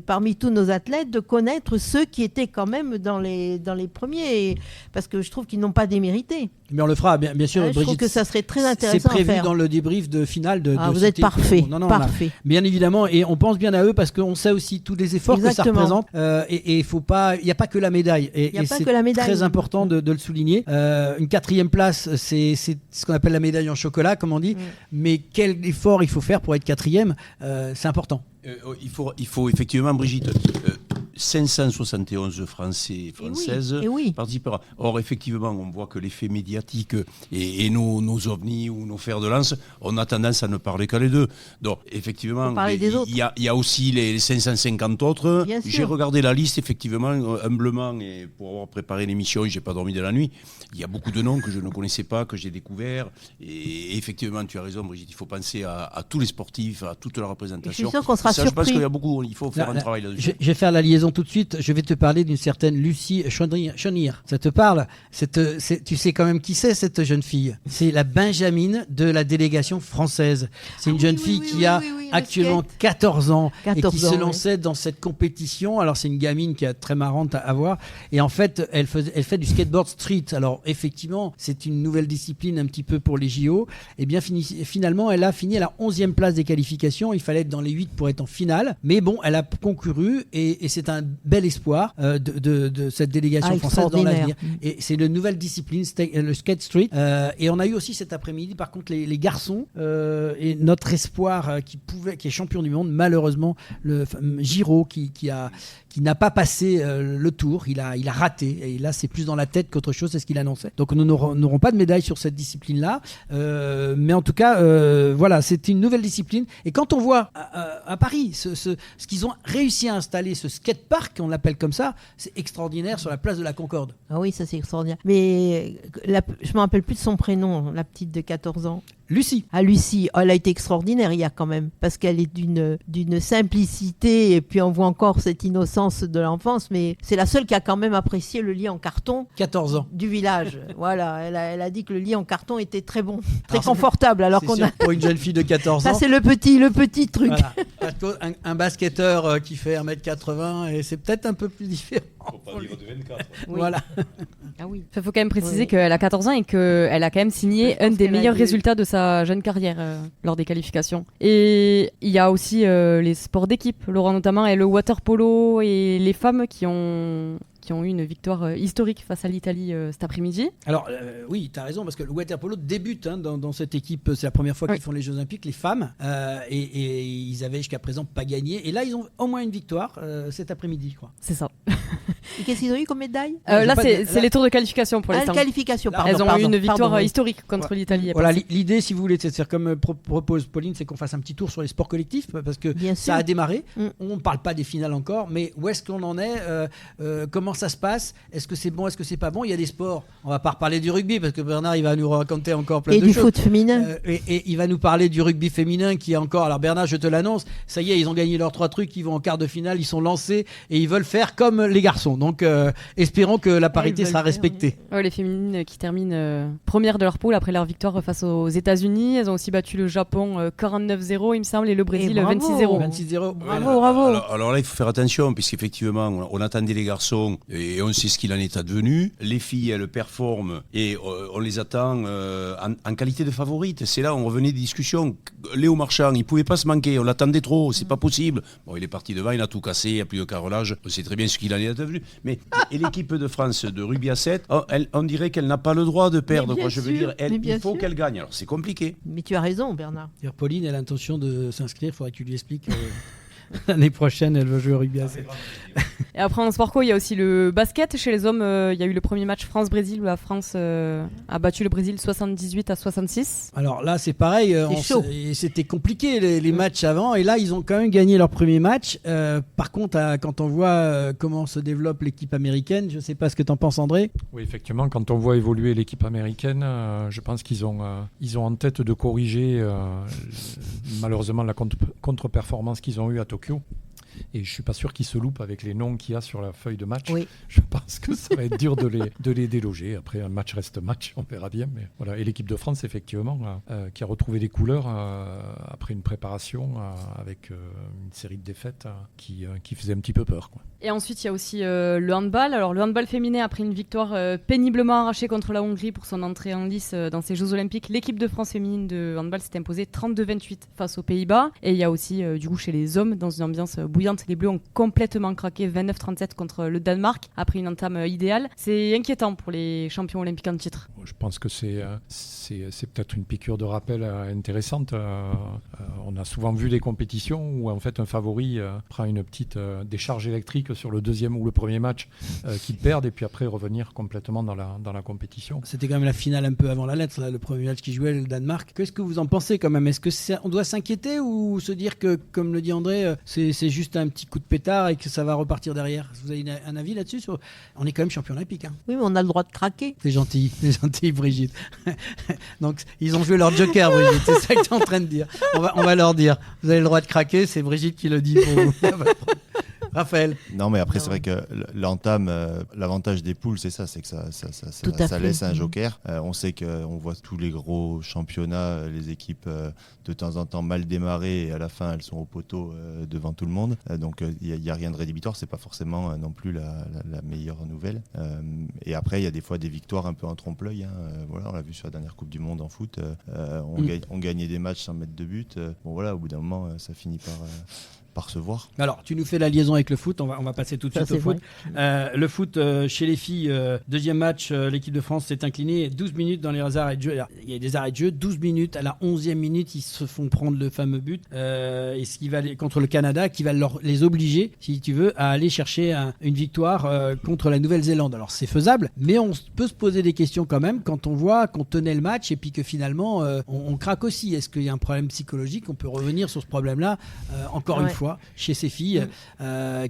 parmi tous nos athlètes, de connaître ceux qui étaient quand même dans les premiers, parce que je trouve qu'ils n'ont pas démérité. Mais on le fera, bien sûr. Je Brigitte, trouve que ça serait très intéressant c'est prévu à faire. dans le débrief de finale de vous êtes parfait. Parfait. Bien évidemment, et on pense bien à eux parce qu'on sait aussi tous les efforts que ça représente. Et il n'y a pas que la médaille. Et c'est très important de le souligner. Une 4e place, c'est ce qu'on appelle la médaille en chocolat, comme on dit. Mais quel effort il faut faire pour être 4e, c'est important. Il faut effectivement, Brigitte, 571 Français et Françaises participera. Or, effectivement, on voit que l'effet médiatique et nos ovnis ou nos fers de lance, on a tendance à ne parler qu'à les deux. Donc, effectivement, il y a aussi les 550 autres. J'ai regardé la liste, effectivement, humblement, et pour avoir préparé l'émission, j'ai pas dormi de la nuit. Il y a beaucoup de noms que je ne connaissais pas, que j'ai découverts. Et effectivement, tu as raison, Brigitte, il faut penser à tous les sportifs, à toute la représentation. Je suis sûr qu'on sera surpris. Je pense qu'il y a beaucoup, il faut faire un travail là-dessus. Je vais faire la liaison tout de suite. Je vais te parler d'une certaine Lucie Chonir. Ça te parle? Tu sais quand même qui c'est, cette jeune fille? C'est la Benjamine de la délégation française. C'est une jeune fille qui a actuellement 14 ans et qui se lançait dans cette compétition. Alors c'est une gamine qui est très marrante à voir. Et en fait, elle fait du skateboard street. Alors effectivement, c'est une nouvelle discipline un petit peu pour les JO. Et bien finalement, elle a fini à la 11e place des qualifications. Il fallait être dans les 8 pour être en finale. Mais bon, elle a concouru et c'est un bel espoir de cette délégation française dans l'avenir. Et c'est une nouvelle discipline, le skate street. Et on a eu aussi cet après-midi, par contre, les garçons et notre espoir qui est champion du monde, malheureusement, le Giraud qui n'a pas passé le tour, il a raté. Et là, c'est plus dans la tête qu'autre chose, c'est ce qu'il annonçait. Donc nous n'aurons pas de médaille sur cette discipline-là. Mais en tout cas, voilà, c'est une nouvelle discipline. Et quand on voit à Paris ce qu'ils ont réussi à installer, ce skatepark, on l'appelle comme ça, c'est extraordinaire sur la place de la Concorde. Ah oui, ça c'est extraordinaire. Mais je ne me rappelle plus de son prénom, la petite de 14 ans. Lucie. Ah, Lucie, elle a été extraordinaire hier quand même, parce qu'elle est d'une simplicité, et puis on voit encore cette innocence de l'enfance, mais c'est la seule qui a quand même apprécié le lit en carton 14 ans. Du village. Voilà, elle a dit que le lit en carton était très bon, très confortable. Alors qu'on sûr, pour une jeune fille de 14 ans. Ça c'est le petit truc. Voilà. Un basketteur qui fait 1m80, et c'est peut-être un peu plus différent. Faut pas dire de 24. Oui. Voilà. Ah oui. Il faut quand même préciser qu'elle a 14 ans et qu'elle a quand même signé un des meilleurs résultats de sa jeune carrière lors des qualifications. Et il y a aussi les sports d'équipe, Laurent notamment, et le water polo et les femmes qui ont qui ont eu une victoire historique face à l'Italie cet après-midi. Alors oui, tu as raison, parce que le water-polo débute dans cette équipe. C'est la première fois qu'ils font les Jeux Olympiques, les femmes, et ils avaient jusqu'à présent pas gagné. Et là, ils ont au moins une victoire cet après-midi, je crois. C'est ça. Et qu'est-ce qu'ils ont eu comme médaille? Là, c'est les tours de qualification pour l'instant. Qualification, pardon. Elles ont eu une victoire historique contre l'Italie. Voilà, l'idée, si vous voulez, c'est comme propose Pauline, c'est qu'on fasse un petit tour sur les sports collectifs, parce que ça a démarré. On ne parle pas des finales encore, mais où est-ce qu'on en est? Comment ça se passe? Est-ce que c'est bon? Est-ce que c'est pas bon? Il y a des sports. On va pas reparler du rugby, parce que Bernard, il va nous raconter encore plein de choses. Et du foot féminin. Et il va nous parler du rugby féminin qui est encore... Alors Bernard, je te l'annonce, ça y est, ils ont gagné leurs 3 trucs, ils vont en quart de finale, ils sont lancés, et ils veulent faire comme les garçons. Donc espérons que la parité sera respectée. Les féminines qui terminent premières de leur poule après leur victoire face aux États-Unis. Elles ont aussi battu le Japon 49-0, il me semble, et le Brésil 26-0. 26-0. Bravo. Alors là, il faut faire attention, puisqu'effectivement, on attendait les garçons et on sait ce qu'il en est advenu. Les filles, elles performent et on les attend en qualité de favorites. C'est là où on revenait des discussions. Léo Marchand, il ne pouvait pas se manquer, on l'attendait trop, c'est pas possible. Bon, il est parti devant, il a tout cassé, il n'y a plus de carrelage. On sait très bien ce qu'il en est advenu. Mais et l'équipe de France de rugby à 7, on dirait qu'elle n'a pas le droit de perdre. Je veux dire, il faut qu'elle gagne. Alors c'est compliqué. Mais tu as raison, Bernard. Pauline a l'intention de s'inscrire, il faudrait que tu lui expliques. L'année prochaine, elle va jouer au rugby à 7. Et après, en sport co, il y a aussi le basket. Chez les hommes, il y a eu le premier match France-Brésil où la France a battu le Brésil 78-66. Alors là, c'est pareil. C'était compliqué les matchs avant. Et là, ils ont quand même gagné leur premier match. Par contre, quand on voit comment se développe l'équipe américaine, je ne sais pas ce que tu en penses, André. Oui, effectivement, quand on voit évoluer l'équipe américaine, je pense qu'ils ont en tête de corriger malheureusement la contre-performance qu'ils ont eue à Tokyo. Et je ne suis pas sûr qu'ils se loupent avec les noms qu'il y a sur la feuille de match. Oui. Je pense que ça va être dur de les déloger. Après, un match reste match, on verra bien. Mais voilà. Et l'équipe de France, effectivement, qui a retrouvé des couleurs après une préparation avec une série de défaites qui faisait un petit peu peur, quoi. Et ensuite, il y a aussi le handball. Alors, le handball féminin, après une victoire péniblement arrachée contre la Hongrie pour son entrée en lice dans ces Jeux Olympiques, l'équipe de France féminine de handball s'est imposée 32-28 face aux Pays-Bas. Et il y a aussi, du coup, chez les hommes, dans une ambiance bouillante, les Bleus ont complètement craqué 29-37 contre le Danemark après une entame idéale. C'est inquiétant pour les champions olympiques en titre. Je pense que c'est peut-être une piqûre de rappel intéressante. On a souvent vu des compétitions où en fait un favori prend une petite décharge électrique sur le deuxième ou le premier match qu'ils perdent et puis après revenir complètement dans la compétition. C'était quand même la finale un peu avant la lettre, là, le premier match qui jouait le Danemark. Qu'est-ce que vous en pensez quand même? Est-ce que on doit s'inquiéter ou se dire que, comme le dit André, c'est juste un petit coup de pétard et que ça va repartir derrière? Vous avez un avis là-dessus? On est quand même champion olympique. Hein. Oui, mais on a le droit de craquer. C'est gentil, Brigitte. Donc, ils ont joué leur joker, Brigitte. C'est ça que tu es en train de dire. On va leur dire. Vous avez le droit de craquer, c'est Brigitte qui le dit pour vous. Raphaël. Non, mais après, c'est vrai que l'entame, l'avantage des poules, c'est ça, c'est que ça laisse un joker. On sait qu'on voit tous les gros championnats, les équipes de temps en temps mal démarrées et à la fin, elles sont au poteau devant tout le monde. Donc, il n'y a rien de rédhibitoire, c'est pas forcément non plus la meilleure nouvelle. Et après, il y a des fois des victoires un peu en trompe-l'œil. Voilà, on l'a vu sur la dernière Coupe du Monde en foot. On gagnait des matchs sans mettre de but. Bon, voilà, au bout d'un moment, ça finit par se voir. Alors, tu nous fais la liaison avec le foot, on va passer tout de suite au foot. Le foot, chez les filles, deuxième match, l'équipe de France s'est inclinée 12 minutes dans les arrêts de jeu. Alors, il y a des arrêts de jeu, 12 minutes, à la 11e minute, ils se font prendre le fameux but et ce qui va contre le Canada, qui va les obliger, si tu veux, à aller chercher une victoire contre la Nouvelle-Zélande. Alors, c'est faisable, mais on peut se poser des questions quand même quand on voit qu'on tenait le match et puis que finalement, on craque aussi. Est-ce qu'il y a un problème psychologique? On peut revenir sur ce problème-là encore une fois chez ces filles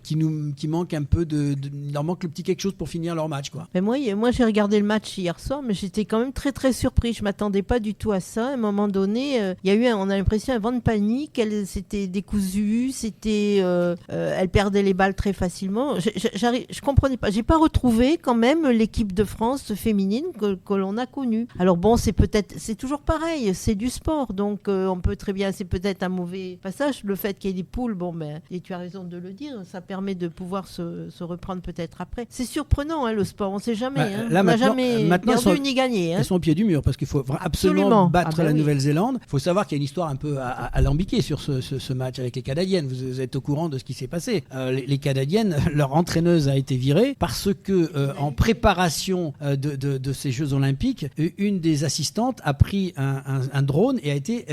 qui manquent un peu il leur manque le petit quelque chose pour finir leur match, quoi. Mais moi j'ai regardé le match hier soir, mais j'étais quand même très très surpris. Je m'attendais pas du tout à ça. À un moment donné, il y a eu on a l'impression un vent de panique. C'était décousu, elle perdait les balles très facilement. Je comprenais pas. J'ai pas retrouvé quand même l'équipe de France féminine que l'on a connue. Alors bon, c'est toujours pareil. C'est du sport, donc on peut très bien. C'est peut-être un mauvais passage le fait qu'il y ait des poules. Bon. et tu as raison de le dire, ça permet de pouvoir se reprendre peut-être après. C'est surprenant, le sport, on ne sait jamais. Là, on n'a jamais perdu ni gagné. Ils sont au pied du mur parce qu'il faut absolument battre la Nouvelle-Zélande. Il faut savoir qu'il y a une histoire un peu alambiquée sur ce match avec les Canadiennes. Vous êtes au courant de ce qui s'est passé. Les Canadiennes, leur entraîneuse a été virée parce que en préparation de ces Jeux Olympiques, une des assistantes a pris un drone et a été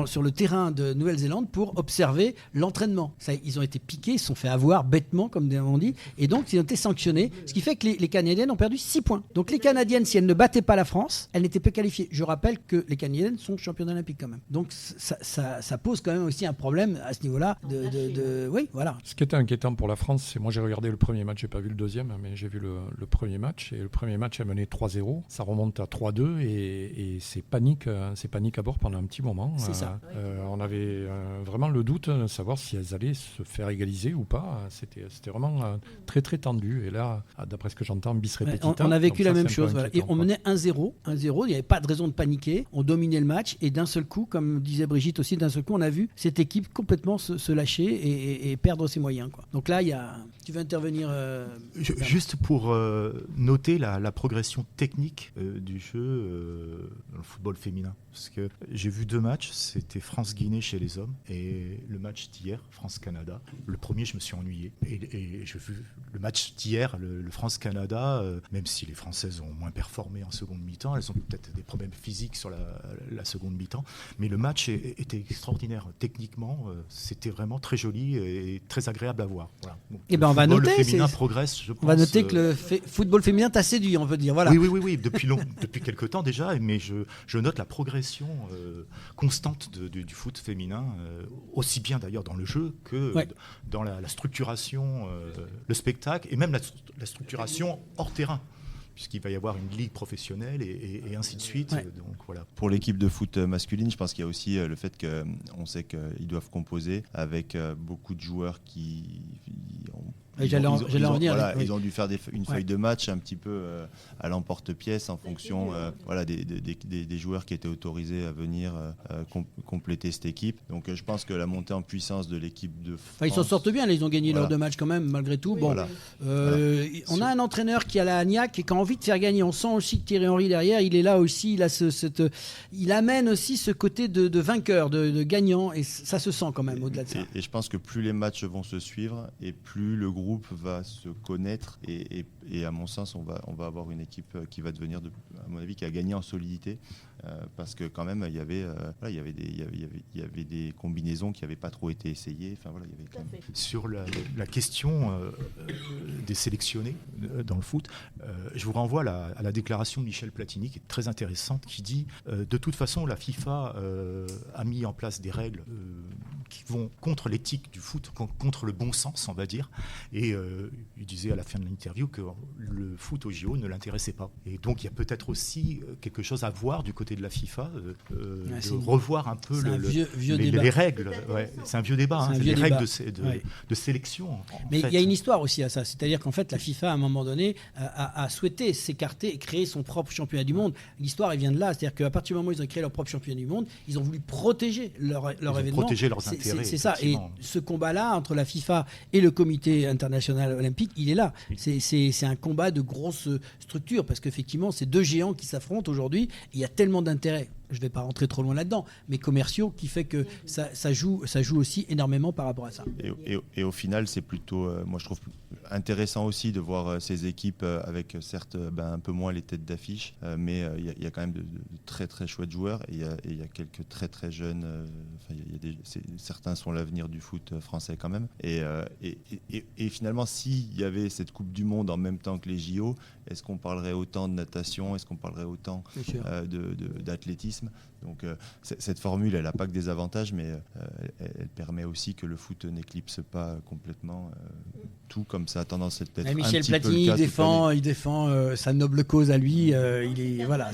sur le terrain de Nouvelle-Zélande pour observer l'entraînement. Ils ont été piqués, ils se sont fait avoir bêtement, comme on dit, et donc ils ont été sanctionnés, ce qui fait que les Canadiennes ont perdu 6 points. Donc les Canadiennes, si elles ne battaient pas la France, elles n'étaient pas qualifiées. Je rappelle que les Canadiennes sont championnes olympiques quand même. Donc ça pose quand même aussi un problème à ce niveau-là. Oui, voilà. Ce qui était inquiétant pour la France, c'est moi j'ai regardé le premier match, j'ai pas vu le deuxième, mais j'ai vu le premier match, et le premier match a mené 3-0, ça remonte à 3-2 et c'est panique à bord pendant un petit moment. C'est ça. On avait vraiment le doute de savoir si elles allaient se faire égaliser ou pas. C'était vraiment très très tendu. Et là, d'après ce que j'entends, bis repetita. On a vécu la même chose. Voilà. Et on menait 1-0. Il n'y avait pas de raison de paniquer. On dominait le match. Et d'un seul coup, comme disait Brigitte aussi, d'un seul coup, on a vu cette équipe complètement se lâcher et perdre ses moyens, quoi. Donc là, tu veux intervenir juste pour noter la progression technique du jeu dans le football féminin. Parce que j'ai vu 2 matchs, c'était France-Guinée chez les hommes et le match d'hier, France-Canada. Le premier, je me suis ennuyé. Et j'ai vu le match d'hier, le France-Canada, même si les Françaises ont moins performé en seconde mi-temps, elles ont peut-être des problèmes physiques sur la seconde mi-temps, mais le match était extraordinaire. Techniquement, c'était vraiment très joli et très agréable à voir. Voilà. Donc, on va noter. Le féminin progresse, je pense. On va noter que le football féminin t'a séduit, on veut dire. Voilà. Oui, depuis quelques temps déjà, mais je note la progression constante du foot féminin, aussi bien d'ailleurs dans le jeu que dans la structuration, le spectacle et même la structuration hors terrain, puisqu'il va y avoir une ligue professionnelle et ainsi de suite. Ouais. Donc, voilà. Pour l'équipe de foot masculine, je pense qu'il y a aussi le fait qu'on sait qu'ils doivent composer avec beaucoup de joueurs qui Ils ont dû faire une feuille de match un petit peu à l'emporte-pièce en fonction des joueurs qui étaient autorisés à venir compléter cette équipe. Donc je pense que la montée en puissance de l'équipe de France... ils s'en sortent bien, ils ont gagné leurs 2 matchs quand même, malgré tout. On a un entraîneur qui a la niaque et qui a envie de faire gagner. On sent aussi que Thierry Henry derrière, il est là aussi, il amène aussi ce côté de vainqueur, de gagnant, et ça se sent quand même au-delà de ça. Et je pense que plus les matchs vont se suivre et plus le groupe va se connaître et à mon sens on va avoir une équipe qui va devenir à mon avis qui a gagné en solidité parce que quand même il y avait des combinaisons qui n'avaient pas trop été essayées. Enfin, voilà, il y avait quand même... Sur la question des sélectionnés dans le foot, je vous renvoie à la déclaration de Michel Platini qui est très intéressante, qui dit de toute façon la FIFA a mis en place des règles qui vont contre l'éthique du foot, contre le bon sens on va dire, et il disait à la fin de l'interview que le foot au JO ne l'intéressait pas. Et donc il y a peut-être aussi quelque chose à voir du côté de la FIFA, de revoir un peu les règles. C'est un vieux débat, c'est les règles de sélection. Mais il y a une histoire aussi à ça, c'est-à-dire qu'en fait la FIFA à un moment donné a souhaité s'écarter et créer son propre championnat du monde. L'histoire elle vient de là, c'est-à-dire qu'à partir du moment où ils ont créé leur propre championnat du monde, ils ont voulu protéger leur événement. Protéger leurs intérêts. C'est ça, et ce combat-là entre la FIFA et le comité international olympique, il est là. C'est un combat de grosse structure parce qu'effectivement, c'est 2 géants qui s'affrontent aujourd'hui. Il y a tellement d'intérêts. Je ne vais pas rentrer trop loin là-dedans, mais commerciaux qui fait que ça joue aussi énormément par rapport à ça. Et au final, c'est plutôt, moi je trouve intéressant aussi de voir ces équipes avec certes un peu moins les têtes d'affiche, mais il y a quand même de très très chouettes joueurs et il y a quelques très très jeunes. Certains sont l'avenir du foot français quand même. Et finalement, s'il y avait cette Coupe du Monde en même temps que les JO, est-ce qu'on parlerait autant de natation? Est-ce qu'on parlerait autant d'athlétisme? Donc cette formule, elle n'a pas que des avantages, mais elle permet aussi que le foot n'éclipse pas complètement tout, comme ça a tendance à être Michel Platini, il défend sa noble cause à lui.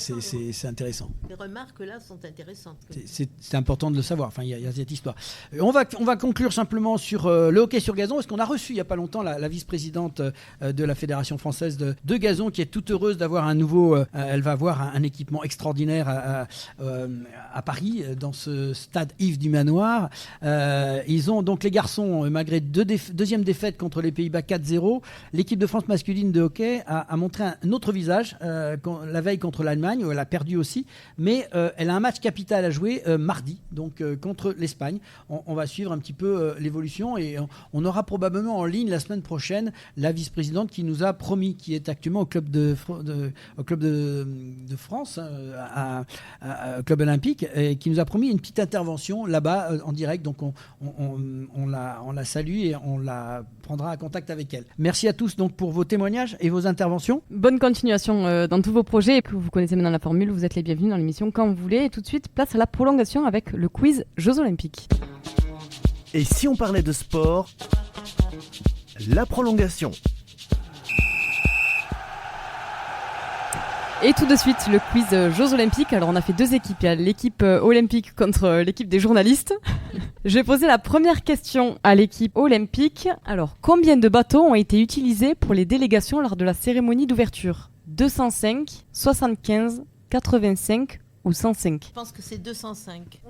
C'est intéressant. Les remarques là sont intéressantes. C'est important de le savoir. Enfin, il y a cette histoire. On va conclure simplement sur le hockey sur gazon. Est-ce qu'on a reçu il y a pas longtemps la vice-présidente de la Fédération française de gazon, qui est toute heureuse d'avoir un nouveau. Elle va avoir un équipement extraordinaire à Paris, dans ce stade Yves du Manoir. Ils ont donc les garçons, malgré deuxième défaite contre les Pays-Bas 4-0, l'équipe de France masculine de hockey a montré un autre visage la veille contre l'Allemagne, où elle a perdu aussi, mais elle a un match capital à jouer mardi, donc contre l'Espagne. On va suivre un petit peu l'évolution et on aura probablement en ligne la semaine prochaine la vice-présidente qui nous a promis, qui est actuellement au club de France, au club olympique, et qui nous a promis une petite intervention là-bas en direct. Donc on la salue et on la prendra à contact avec elle. Merci à tous donc pour vos témoignages et vos interventions. Bonne continuation dans tous vos projets. Et puis vous connaissez maintenant la formule, vous êtes les bienvenus dans l'émission quand vous voulez. Et tout de suite, place à la prolongation avec le quiz Jeux Olympiques. Et si on parlait de sport, la prolongation. Et tout de suite, le quiz Jeux Olympiques. Alors, on a fait deux équipes. Il y a l'équipe olympique contre l'équipe des journalistes. Je vais poser la première question à l'équipe olympique. Alors, combien de bateaux ont été utilisés pour les délégations lors de la cérémonie d'ouverture ? 205, 75, 85 ou 105 ? Je pense que c'est 205.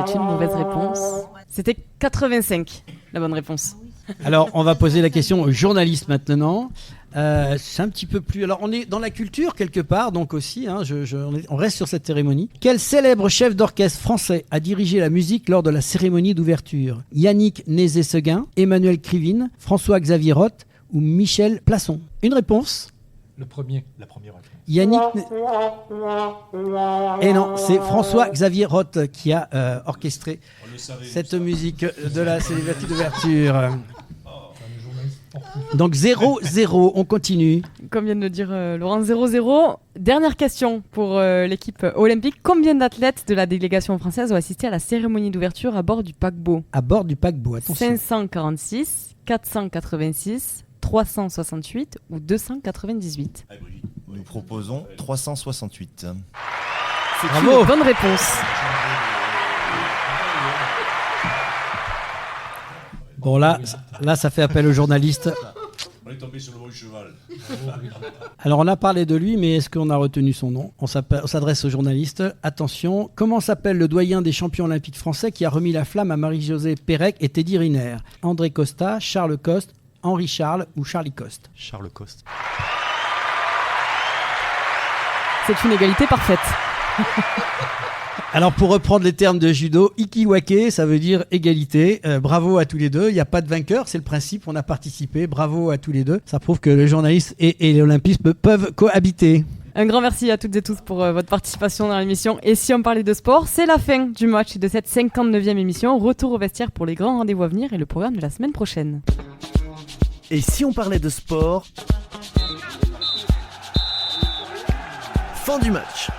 C'est une mauvaise réponse. C'était 85, la bonne réponse. Alors, on va poser la question aux journalistes maintenant. C'est un petit peu plus... Alors, on est dans la culture quelque part, donc aussi, on reste sur cette cérémonie. Quel célèbre chef d'orchestre français a dirigé la musique lors de la cérémonie d'ouverture ? Yannick Nézet-Séguin, Emmanuel Krivine, François-Xavier Roth ou Michel Plasson ? Une réponse ? La première réponse. Yannick... Et non, c'est François-Xavier Roth qui a orchestré cette musique de la cérémonie d'ouverture. Donc 0-0, on continue. Comme vient de le dire Laurent, 0-0. Dernière question pour l'équipe olympique. Combien d'athlètes de la délégation française ont assisté à la cérémonie d'ouverture à bord du paquebot ? À bord du paquebot, attention. 546, 486, 368 ou 298 ? Nous proposons 368. C'est Bravo. une bonne réponse. Bon, là, ça fait appel aux journalistes. On est tombé sur le bon cheval. Alors, on a parlé de lui, mais est-ce qu'on a retenu son nom ? On s'adresse aux journalistes. Attention, comment s'appelle le doyen des champions olympiques français qui a remis la flamme à Marie-Josée Pérec et Teddy Riner ? André Costa, Charles Coste, Henri Charles ou Charlie Coste ? Charles Coste. C'est une égalité parfaite. Alors, pour reprendre les termes de judo, ikiwake, ça veut dire égalité. Bravo à tous les deux. Il n'y a pas de vainqueur, c'est le principe. On a participé. Bravo à tous les deux. Ça prouve que les journalistes et les olympistes peuvent cohabiter. Un grand merci à toutes et tous pour votre participation dans l'émission. Et si on parlait de sport, c'est la fin du match de cette 59e émission. Retour au vestiaire pour les grands rendez-vous à venir et le programme de la semaine prochaine. Et si on parlait de sport, fin du match.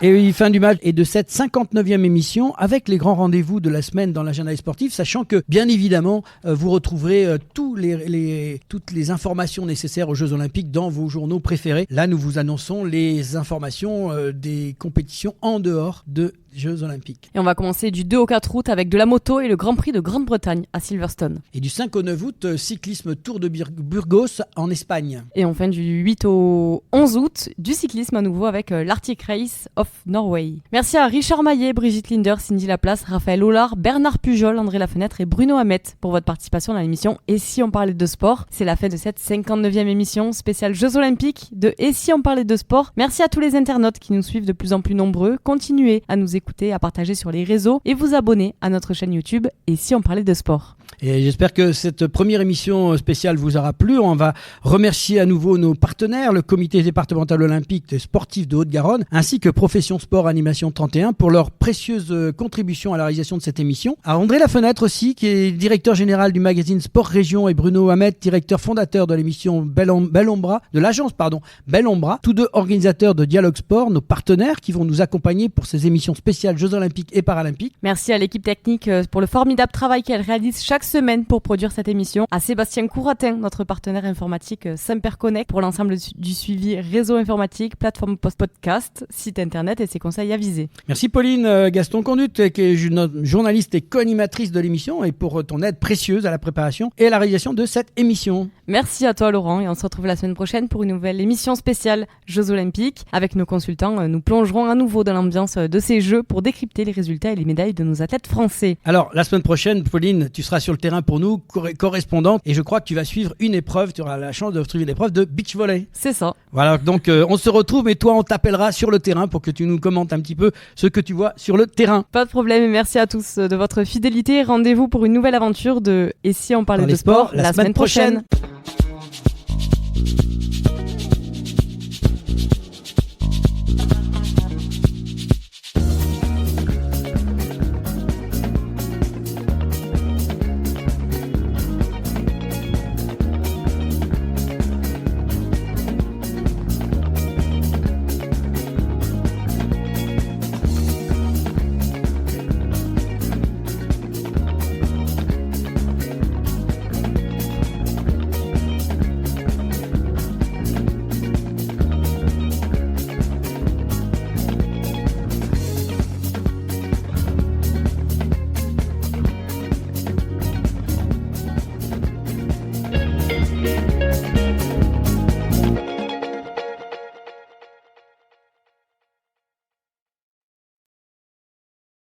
Et oui, fin du match et de cette 59e émission avec les grands rendez-vous de la semaine dans l'agenda sportif, sachant que, bien évidemment, vous retrouverez toutes les informations nécessaires aux Jeux Olympiques dans vos journaux préférés. Là, nous vous annonçons les informations des compétitions en dehors de Jeux Olympiques. Et on va commencer du 2 au 4 août avec de la moto et le Grand Prix de Grande-Bretagne à Silverstone. Et du 5 au 9 août, cyclisme Tour de Burgos en Espagne. Et enfin du 8 au 11 août, du cyclisme à nouveau avec l'Arctic Race of Norway. Merci à Richard Maillet, Brigitte Linder, Cindy Laplace, Raphaël Hollard, Bernard Pujol, André Lafenêtre et Bruno Hamet pour votre participation dans l'émission Et si on parlait de sport. C'est la fin de cette 59e émission spéciale Jeux Olympiques de Et si on parlait de sport. Merci à tous les internautes qui nous suivent de plus en plus nombreux. Continuez à nous écouter, à partager sur les réseaux et vous abonner à notre chaîne YouTube Et si on parlait de sport. Et j'espère que cette première émission spéciale vous aura plu. On va remercier à nouveau nos partenaires, le comité départemental olympique et sportif de Haute-Garonne, ainsi que Profession Sport Animation 31 pour leur précieuse contribution à la réalisation de cette émission. À André Lafenêtre aussi, qui est directeur général du magazine Sport Région, et Bruno Hamet, directeur fondateur de l'émission Belle Ombra, de l'agence Belle Ombra, tous deux organisateurs de Dialogue Sport, nos partenaires qui vont nous accompagner pour ces émissions spéciales Jeux Olympiques et Paralympiques. Merci à l'équipe technique pour le formidable travail qu'elle réalise chaque semaine pour produire cette émission, à Sébastien Couratin, notre partenaire informatique Semperconnect pour l'ensemble du suivi réseau informatique, plateforme podcast, site internet et ses conseils avisés. Merci Pauline Gaston Conduite, qui est journaliste et co-animatrice de l'émission, et pour ton aide précieuse à la préparation et à la réalisation réalisation de cette émission. Merci à toi Laurent et on se retrouve la semaine prochaine pour une nouvelle émission spéciale Jeux Olympiques. Avec nos consultants, nous plongerons à nouveau dans l'ambiance de ces Jeux pour décrypter les résultats et les médailles de nos athlètes français. Alors la semaine prochaine, Pauline, tu seras sur le terrain pour nous, correspondante, et je crois que tu vas suivre une épreuve, tu auras la chance de suivre une épreuve de beach volley. C'est ça. Voilà, donc on se retrouve, mais toi on t'appellera sur le terrain pour que tu nous commentes un petit peu ce que tu vois sur le terrain. Pas de problème et merci à tous de votre fidélité. Rendez-vous pour une nouvelle aventure de Et si on parlait de sport la semaine prochaine.